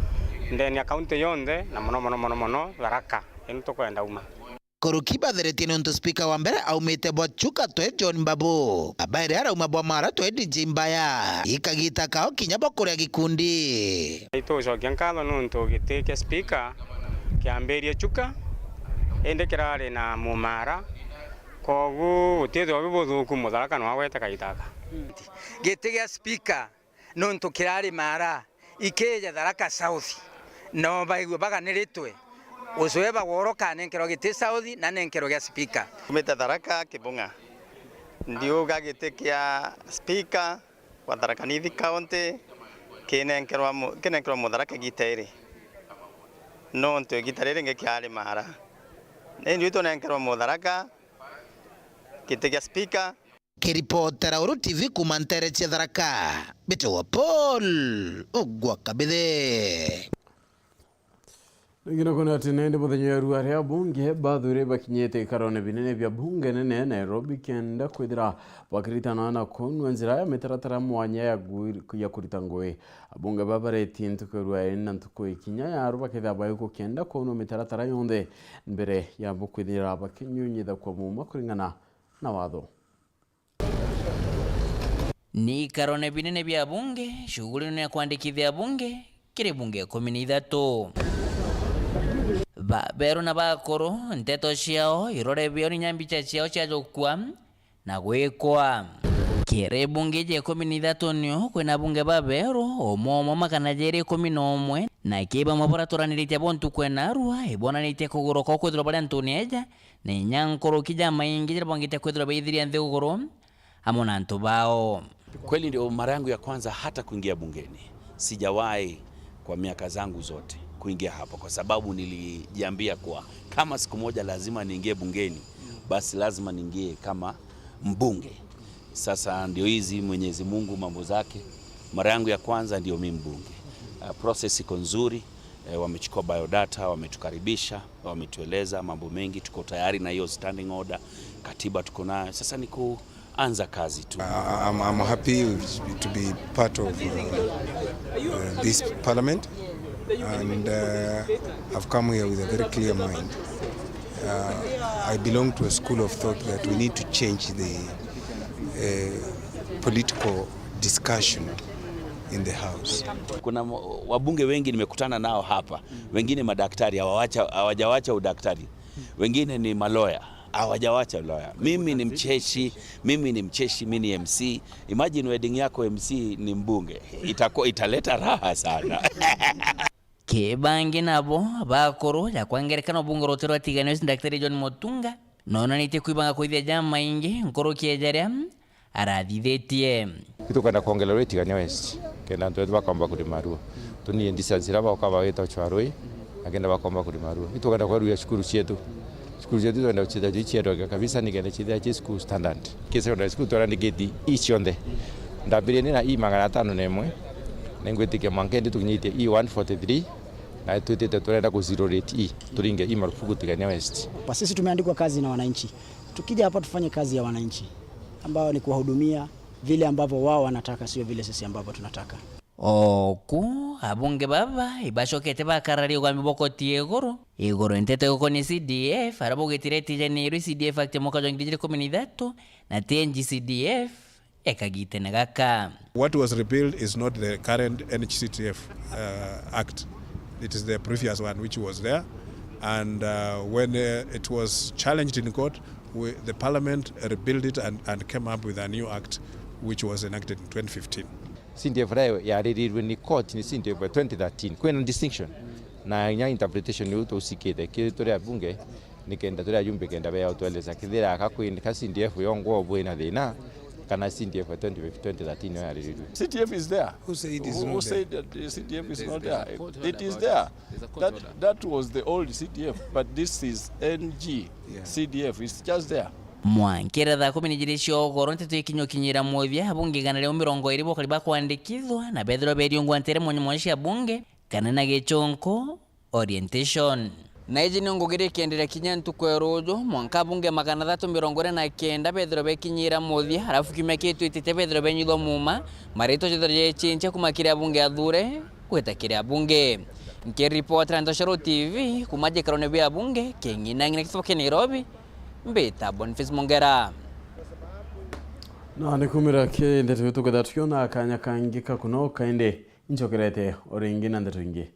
ndeni account yonde na mono Tharaka ento kwenda uma Kurukiba theretie nuntu speaker wa mbere aumite Bwachuka twe John Mbabu abaire arauma Bwamara twe DJ Mbaya ikagita kao kinya bokuria gikundi ito jokia nkalo nuntu gitike speaker kiamberie Chuka ende kirare na Mumara kogu utethwa bibuthuku Tharaka no agweta kaitaka gitiga speaker nuntu kirare Mara ikeja Tharaka South no baigwe baganiritwe Uzoeba woroka nenkero gite Saudi na nenkero gya speaker. Kumeta Tharaka kibunga. Ndio gagite kya speaker wa Tharaka Nithi County kenenkero mo Tharaka gitere. No nto gitere nge kyale mara. Ndio to nenkero mo Tharaka kite kya speaker. Kiripotera Uru TV kumantere cia Tharaka. Beto wa Paul ogwa kabithe. Ngina kuna tinende muthenya wa ruare abunge bathure bakinyete karone binene bya bunge nene Nairobi kenda kwithira bakiritana na kunwa nzira ya mitaratara mwanya ya kurita ngwe abunge babareti ntukorwa ina ntuko ikinya ya ruba ketha bayuko kenda kunwa mitaratara yonde mbere ya bukwithira bakinyunyitha kwa muma kuringana na watho ni karone binene bya bunge shughuli ya kuandikithia bunge kiri bunge 13 Bero na bakoro Nteto ciao irore bio ni nyambicha ciao cia jokwa na gwikwa kire bunge je 13 nio kwina bunge babero omomo makana jeri 11 na kiba maboratoranirite bontu kwena rua ibona nite kugoro ko kwithiro bali Antonieja ne nyankoro kija maingi je bongite kwithiro beithiria nthe ugoro amona ntu bao kweli ndio mara yangu ya kwanza hata kuingia bungeni sijawahi kwa miaka zangu zote kuingia hapa kwa sababu nilijiambia kwa kama siku moja lazima niingie bungeni basi lazima niingie kama mbunge. Sasa ndio hizi Mwenyezi Mungu mambo zake. Mara yangu ya kwanza ndio mimi mbunge. Process iko nzuri, wamechukua biodata, wametukaribisha, wametueleza mambo mengi, tuko tayari na hiyo standing order, katiba tuko nayo. Sasa ni kuanza kazi tu. I'm happy to be part of this parliament. And I've come here with a very clear mind. I belong to a school of thought that we need to change the political discussion in the house. Kuna wabunge wengi nimekutana nao hapa, wengine madaktari hawajawacha udaktari, wengine ni maloya hawajawacha lawyer. Mimi ni mcheshi, mimi ni MC. Imagine wedding yako MC ni mbunge, italeta raha sana. Kebangi nabo bakoro ya kwangerekana bunge rotero atigane Daktari John Motunga nona nite kuibanga kuithia jama ingi nkoro kiejaria arathithetie tukanda kuongelera itigane West kenda ntu bakomba kulimarua tuni ndisanzira bakaba weta chwaroi agenda bakomba kulimarua tukanda kwaruya shukuru cietu twenda kucheza jichero kabisa nigenda chithia chi school standard kisa ndo school twara nigeti ichonde ndabire ni na I501 nengwetike mankendi tukinyite I143 na tutete turenda ku zero rate turinge marufuku tigania West. Kwa sisi tumeandikwa kazi na wananchi. Tukija hapa tufanye kazi ya wananchi ambao ni kuwahudumia vile ambavyo wao wanataka, sio vile sisi ambavyo tunataka. Oku abunge baba ibashokete bakarario kwa miboko tiegoro igoro Nteto yuko ni CDF arabogitire tijani CDF akte moka jongidire 13 na TNG CDF ekagite nagaka. What was repealed is not the current NHCTF act. It is the previous one which was there, and when it was challenged in court, the parliament repealed it and came up with a new act which was enacted in 2015. CDF rayo yarĩrĩirwo ni court ni CDF 2013 kwena distinction na nya interpretation ni utosikete kĩtũrĩa bunge nikenda tũrĩa jumbe kenda baya utweleza kithira akakwini ka CDF yongo bwena thina kana CDF 2013 no yarĩrĩirwo. CDF is there. Who said it is not Who there? said that the CDF is not there? It is there. That was the old CDF, but this is NG CDF. It's just there. Mwankera thaa 12 ciogoro Nteto ikinyokinyira mwithia bunge gana leo 20 bokali bakwandikithwa na Pedro Beriongwa Ntere mwenye bunge kana na gichonko orientation. Na iji ni ngugire kiendelea kinya ntukwerojo mwanka bunge magana 349 Pedro bekinyira mwithia halafu kimya kitu itite Pedro benyidho muma marito jidhoje chincha kumakira bunge athure kwetakira bunge. Nkiripota Ntoshero TV kumaje karone bya bunge kengina ngine kithoke Nairobi mbeta Boniface Mongera. Na nikumira ke Nteto tukada tukiona akanya kangika kuno kainde inchokerete oringi na Nteto ingi.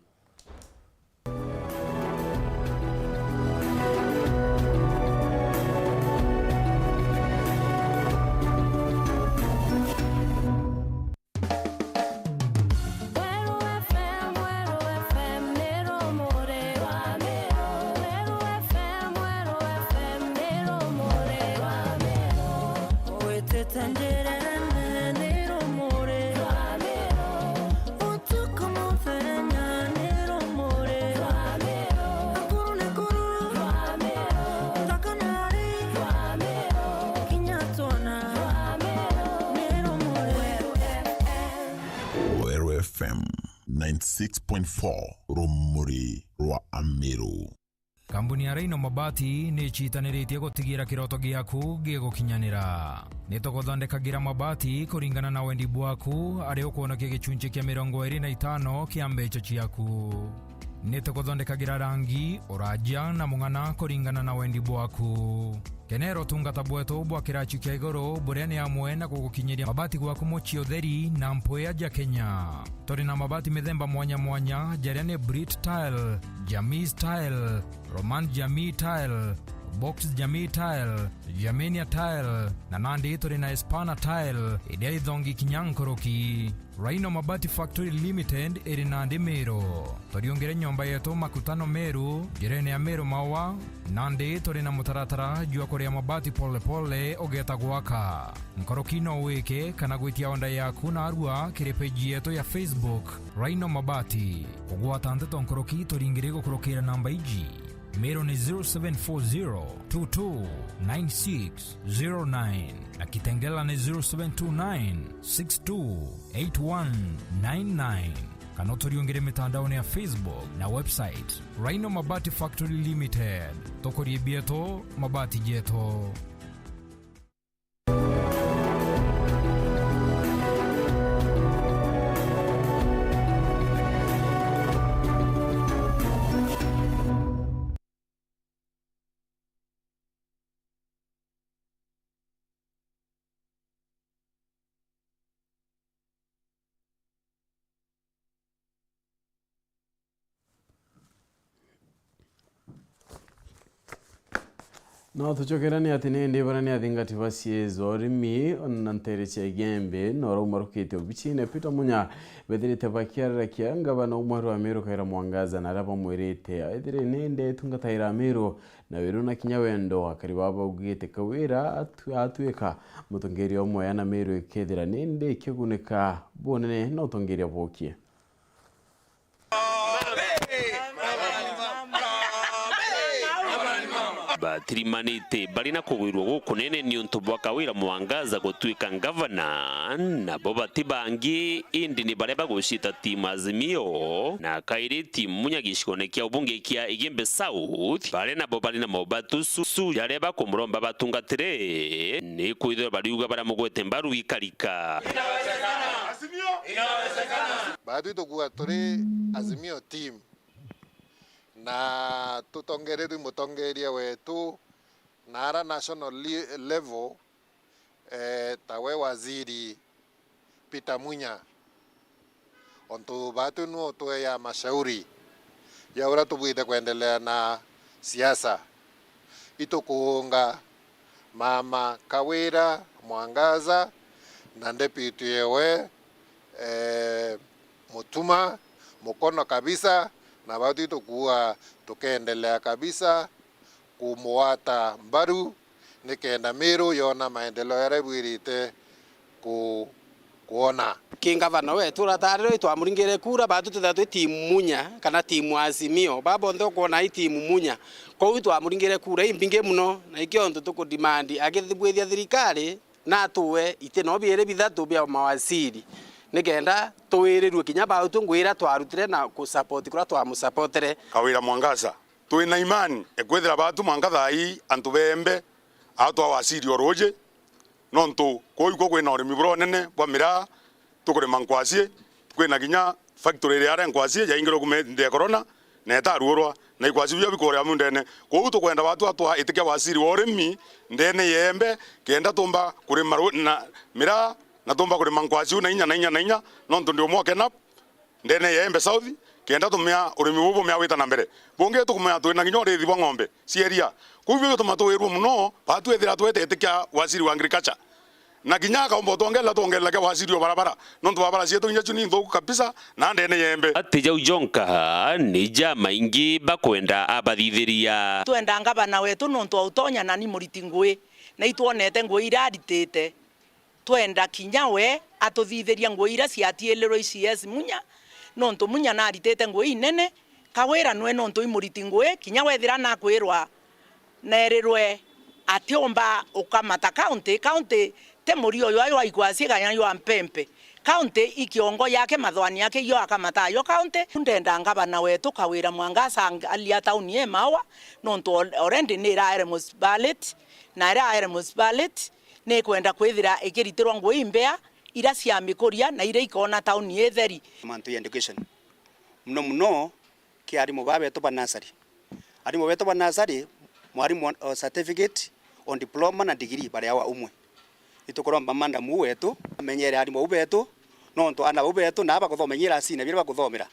Weru FM 96.4 Rumuri rwa Amiru. Kambuni ya Reino Mabati ni chitaniritie gutigira kiroto giaku gigukinyanira. Nituguthondekagira mabati kuringana na wendi bwaku ari ukuonokia gichunjĩ kia 25 kia mbeca ciaku. Nituguthondekagira rangi, oraja na mung'ana kuringana na wendi bwaku. Kenero tungata bwetu bwa kirachu kia iguru buria ni amwe na gugukinyiria mabati gwaku mochi utheri na mpoya ja Kenya. Tori na mabati mithemba mwanya mwanya jaria ni Brit Tile, Jamii Tile, Roman Jamii Tile, Box Jamii Tile, Jamania Tile na nandi tori na Espana Tile idia ithongi kinyankoroki. Rhino Mabati Factory Limited iri nandi Meru. Toriongere nyomba yetu makutano Meru, jirene ya Meru mawa, nandi tori na mutaratara jua korea mabati pole pole ogeta gwaka. Nkoroki no weke kana gwitia onda yaku na arua kiri page yetu ya Facebook, Rhino Mabati. Kugwata Nteto nkoroki toringire gukurokera namba iji. Meru ni 0740229609 na Kitengela ni 0729628199. Kanotoriongere mitandaoni ya Facebook na website Rhino Mabati Factory Limited. Tokorie bieto mabati jeto. No tuchokerani ati nende barani athingati basiezo orimi onantere cia gembe no raumarukite obichine Peter Munya bethirite bakiarira kia ngabana umwaru wa Meru Kaira Mwangaza na raba mwirite aithire nende tungataira Meru na Weru na Kinyawendo akari baba ugite kawira atweka mutongeri omwe yana Meru ikethira nende ikigunika bonene no tongeria bokie. Batirimanite barina kugwirwo gukunene ni untu bwa Kawira Mwangaza gutwika gavana na boba tibangi indi ni bareba gushita timu Azimio na kairi timu munyagishikone kia ubunge kia Igembe South bare na boba na mobatu su yareba kumuromba batungatire ni kuidho bariuga bara mugwete mbaru ikarika. Inawezekana Azimio, inawezekana bado tukua tore Azimio team na tutongereru mutongeria wetu nara national level tawe waziri Peter Munya onto batu no to ya mashauri ya ura tubuite kuendelea na siasa ito kuunga mama Kawira Mwangaza na deputy yewe mutuma mukono kabisa na batu tukua tukaendelea kabisa kumuata mbaru nikenda Meru yona maendeleo yarebwirite kuona kingavana wetu ratariro twamuringire kura batu tuthatu timu munya kana timu Azimio babo ndo kuona timu munya kou twamuringire kura imbinge muno na ikio ntu tukudimandi agithibwithia thirikari na tuwe ite no biere bithatu bia mawaziri nikenda tuwirirwe kinya bautu ngwira twarutire na ku support kura twamusupportere Kawira Mwangaza twina imani ekwithira batu Mwangaza hii antu bembe atwa wasiri oroje nontu koiko kwina urimi bro nene bwa mira tukurima nkwasie kwina ginya factory ria ara nkwasie yaingiro kume nde corona na etaruorwa na ikwasi byo bikorea mundene ko tukwenda batu atwa itikia wasiri worimi ndene yembe kenda tumba kurima na mira na tumba kurima nkwasi na inya nontu ndio mwa kenap ndene yembe south kenda tumia urimi bubu mya wita na mbere bonge tukumya twina ginya urithi bwa ng'ombe cieria kubyo tumatwirwo muno batu ethira twetetikia wasiri wa agriculture na ginya kaombo tongela ke wasiri wa barabara nontu barabara cietu ginya chuni nthuku kabisa na ndene yembe atija ujonka ni jama ingi bakwenda abathithiria twenda ngabana wetu nontu autonya na ni muriti ngui na itwonete ngui iraritite twenda kinya we atuthithiria ngui ira ciatielero ICS munya nontu munya na aritite ngui nene kawira nwe nontu imuriti ngui kinya wethira na kwirwa nerirwe atiomba ukamata county te murio yo ayo aikwasi ganya yo ampempe county ikiongo yake mathwani yake yo akamata yo county ndenda ngabana wetu Kawira Mwangaza alia town ye mawa nontu already ni ra municipality na ra municipality ne kwenda kwithira ikiritirwa ngui mbea ira cia mikuria na ira ikona town ye theri mantu education muno kiarimu babe to banasari arimu beto banasari mwarimu certificate on diploma na degree bare yawa umwe itukoromba manda mu wetu amenyere arimu ubetu nontu ana ubetu na bakuthomera sina bira bakuthomera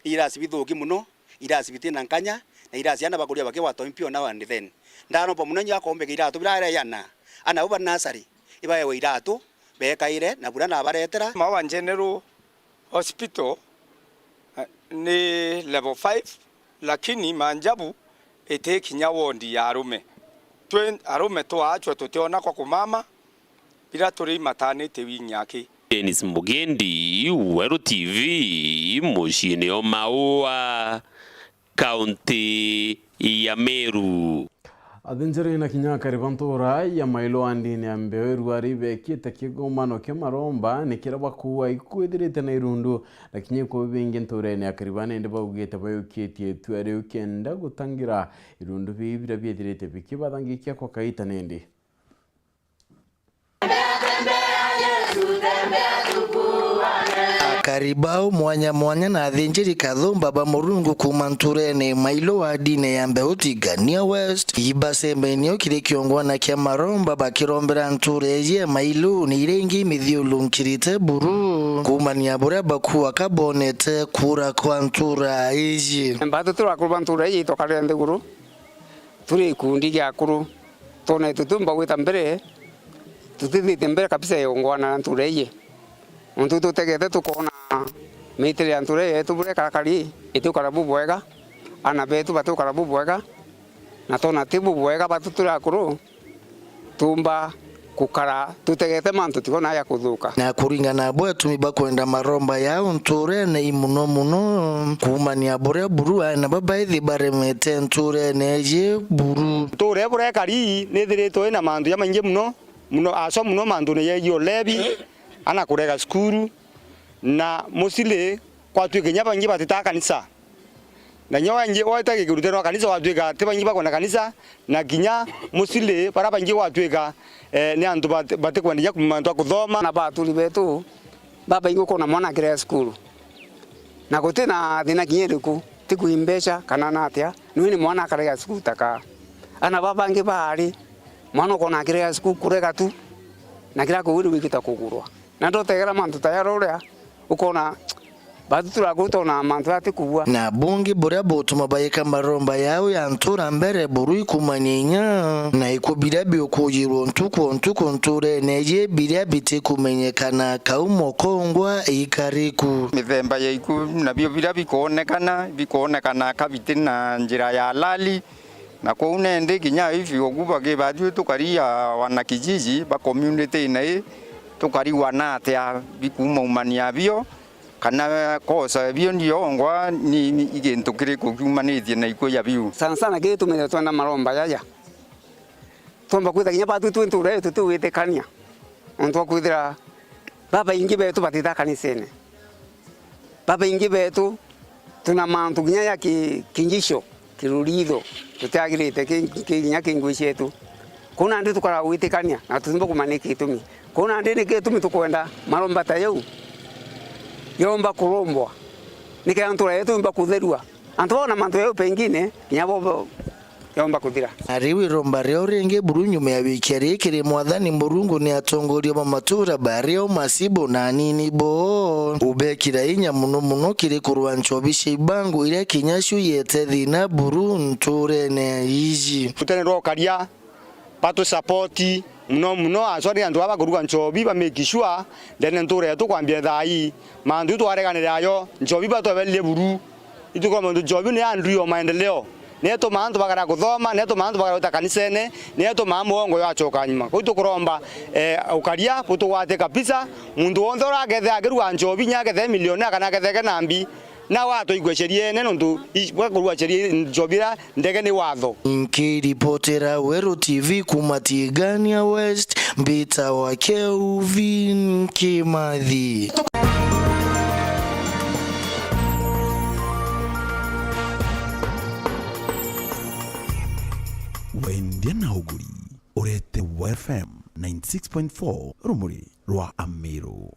irasi bithuki muno irasi bitina nkanya na irasi ana bakuria bake watompio na and then ndano po muno nya kombe iratu birare yana ana uba nasari ibaye we iratu bekaire na bura na baretera mawa general hospital ni level 5 lakini manjabu ete kinya wondi ya arume arume twachwe tutiona kwa kumama bila turi maternity winyaki Dennis Mugendi Weru TV mushine o Maua County ya Meru Adinjeri na kinya karibantura ya mailo andi ni ambeweru aribe kita kigomano kemaromba nikiraba kuwa ikudirite na irundu na kinye ko bingi nture ne akaribane ndeba ugete bayuketi tuare ukenda gutangira irundu bibira byedirite bikibadangi kyako kaita nende Karibao mwanya na athinjiri kathumba ba murungu kuma nturene mailo wa dine ya Mbeuti Gania West ibasembenio kiri kiongwana kia maromba bakirombera ntureje mailo ni irengi mithiulu nkirite buru kuma niabura bakuwa kabonete kura kwa ntura iji mbatu turakurba ntureje itokare ndiguru turi kundi gya kuru tone tutumba wita mbere tutithite mbere kabisa yongwana ntureje untu tutegete tukona mitri anture tubure karakari itukara bubwega ana betu batukara bubwega na tona tibu bwega batutura kuru tumba kukara tutegete mantu tikona ya kudhuka na kuringana bwetu miba kwenda maromba ya nturene imuno kuma ni abure buru na baba ithi baremete nturene je buru ture bure kari nithirito ina mantu ya mainge muno aso muno mantu ne yo lebi ana kurega skuru na musile kwa tuike nyaba ngi batita kanisa na nyawa ngi oita gigurutero kanisa watuika tiba ngi bakona kanisa na ginya musile para bangi watuika ni antu bate kwenda ya kumantu kuthoma na batuli betu baba ingo kona mwana kire skuru na gutena thina kinyeruku tikuimbesha kana natia ni mwana karega skuru taka ana baba ngi bari mwana kona kire skuru kurega tu na kira kuwiru wikita kugurwa na ndotegera mantu tayarorea ukona batu turaguto na mantu ati kuwa na bunge boria botuma bayeka maromba yao ya ntura mbere buru ikumanyenya na ikubira byokujirwo ntuko nture neje biria bite kumenyekana kaumo kongwa ikariku mithemba ya iku na bio biria bikuonekana kabiti na njira ya lali na kwa unende kinya hivi oguba ke badu tukaria wanakijiji ba community na tukari wanatea bikuma umania bio kana kosa bio ndiongwa ni igintu kiri kumanithie na ikuya bio sana ke tumetwa na maromba yaya tomba kwitha kinya batu twinture tuwitekania onto kwithira baba ingi betu batita kanisene baba ingi betu tuna mantu kinya ya kinjisho kirurido tutagirite kinya kingwishetu kuna ndi tukara witekania na tusimba kumaniki itumi kuna ndi ni kitumi tukwenda maromba tayo yomba kurombwa nike antura yetu mba kutherua antona mantu yao pengine nyabo yomba kuthira ariwi romba reo renge buru nyuma ya wikeri kiri mwathani murungu ni atongoria mamatura bareo masibo na nini bo ubekira inya muno kiri kurwa nchobisha ibangu ile kinyashu yete thina buru nture ne iji tutenero karia pato supporti muno asori andu aba kuruga nchobi ba make sure ndene nture to kwambia thai mandu to areganira ayo nchobi ba to belle buru itu kwa mandu nchobi ni andu yo maendeleo neto mandu bagara kuthoma neto mandu bagara utakanisene neto mamuongo ya choka nyuma kuito kuromba ukaria puto wate kabisa mundu ondora gethe agiruga nchobi nya gethe milioni kana gethe nambi na watu igwecerie neno ndu igwecerie njobira ndege ni watho nkiripotera Weru TV kumatigania West mbita wa Kelvin Kimathi wendia na uguri urete FM 96.4 rumuri rwa Amiro.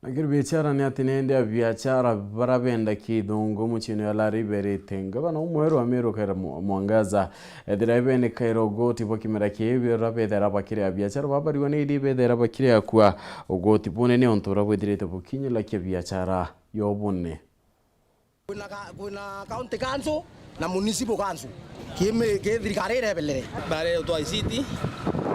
Nagir biachara ni atinende biachara barabenda kidongo muchino ya lari berete ngabana umweru Amiro kera mwangaza edirabe ne kairogoti bokimera kibi rabeda rabakire biachara babari wani dibe rabakire kwa ogoti bone ne ontora bwedirete bokinye lake biachara yobone kuna county council na municipal council kime ke thirikari rebelere bare to ICT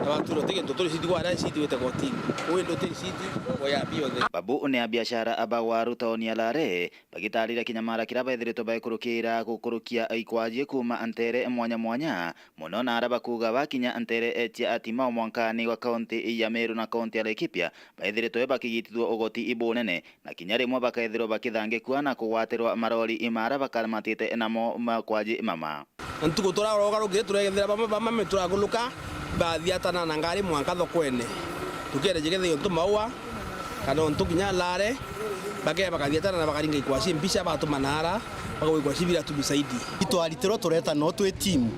abantu rotige to ICT kwa ICT wete goti wendo te ICT oya biothe babu ne biashara aba Waru taoni ya Lare bagitarira kinyamara kiraba ethirito bakurukira gukurukia aikwaje kuma antere mwanya muno na araba kuga bakinya antere etia atima mwankani wa county ya Meru na county ya Laikipia baethirito bakigitithwo ogoti ibonene na kinyare mwa bakaethiro bakithange kuana kuwaterwa marori imara bakaramatite namo makwaje mama ntuko turaroga rugire turegethera bama meturaguluka bathiatana na ngari mwanka thokwene tukere jigethe yonto maua kana onto kinya Lare bagaya bakathiatana na bakaringa ikwasi mbisha batu manara bagawikwa bira tubisaidi itwaritiro tureta no twe team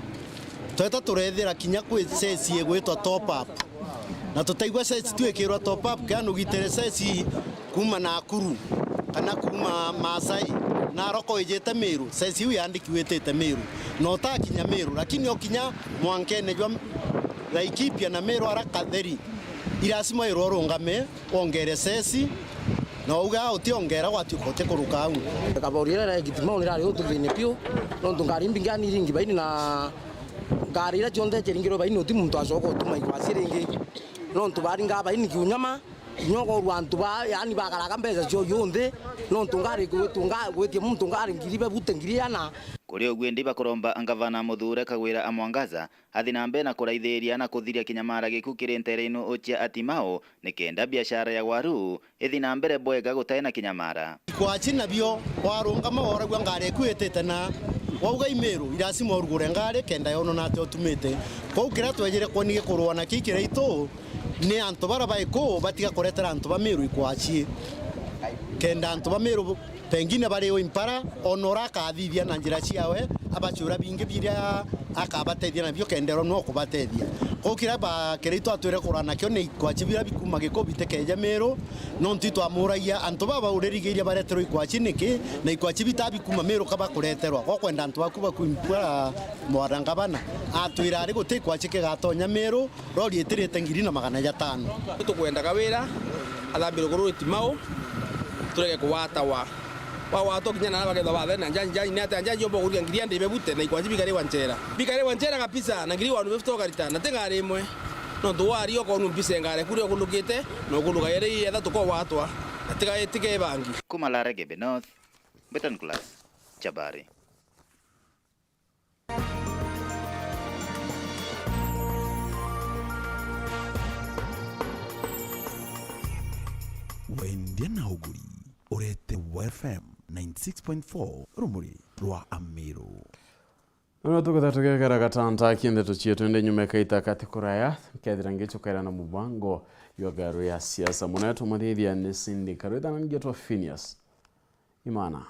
tweta turethera kinya kwi sesi egwetwa top up na tutaigwa sesi twekirwa top up kana ugitere sesi kuma na Nakuru kana kuma Masai na roko ijete Meru sesi uyandikiwete Meru no ta kinya Meru lakini okinya mwankene jwa Laikipia na Meru arakatheri irasimo irorongame ongere sesi na uga utiongera watu kote kuruka au kaborira na gitima onira ri ututhine pio no ndungari mbingani ringi baini na ngari ira chonde chiringiro baini uti muntu acoko utuma ikwasi ringi no ntubari ngaba ini kiunyama nyoko rwantu ba yani bagaraga mbeza cyo yonde no ntungari kutunga gwetie muntu ngari ngiribe butengiriana kuri ogwendi bakoromba angavana muthure kagwira amwangaza athinambe na kuraithĩria na kuthiria kinyamara gikukire ntereno ochia atimao nikenda biashara ya Waru ithina mbere bwega gutaena kinyamara kwachi nabio warunga mahora gwa ngare kwetete na wauga Imeru irasimo rugure ngare kenda yono nate otumite ko ukira twegere ko nige kurwana kikire ito ni anto barabaye ko batiga koretera anto ba Meru ikwachi kenda anto ba Meru pengine bareo impara onora kathithia na njira ciawe abachura bingi biria akabatethia na bio kendero no kubatethia kokira ba kerito atwire kurana kyo ni kwachi bira bikuma giko bitekeja Meru no ntito amuragia anto baba urerigiria baretero ikwachi niki na ikwachi bitabikuma Meru kaba kureterwa ko kwenda anto bakuba kuimpura mwaranga bana atwira ari gute kwachi ke gatonya Meru rori etirete ngiri na 500 tukwenda kawira athambire kuru itimao turege kuwata wa to kinya na bagetha bathe na njanja ni ate njanja ombo guria ngiria ndi bebute na ikwanji bigare wanjera kabisa na ngiri wanu befto garita na tengare imwe no duwari oko nu mpise ngare kuri okulugite no kuluga yere yetha tuko watwa atiga etige bangi Kumalare Gebe North Betan Class Chabari. Wendia na uguri urete FM 96.4 rumuri rwa Amiro. Ono tukatha tukekera gatanta kindeto chietu ende nyume kaita katikuraya kethira ngichukera na mubango yogaru ya siasa muneto mathithia ni sindi karweta na ngetwa PHINEAS IMAANA.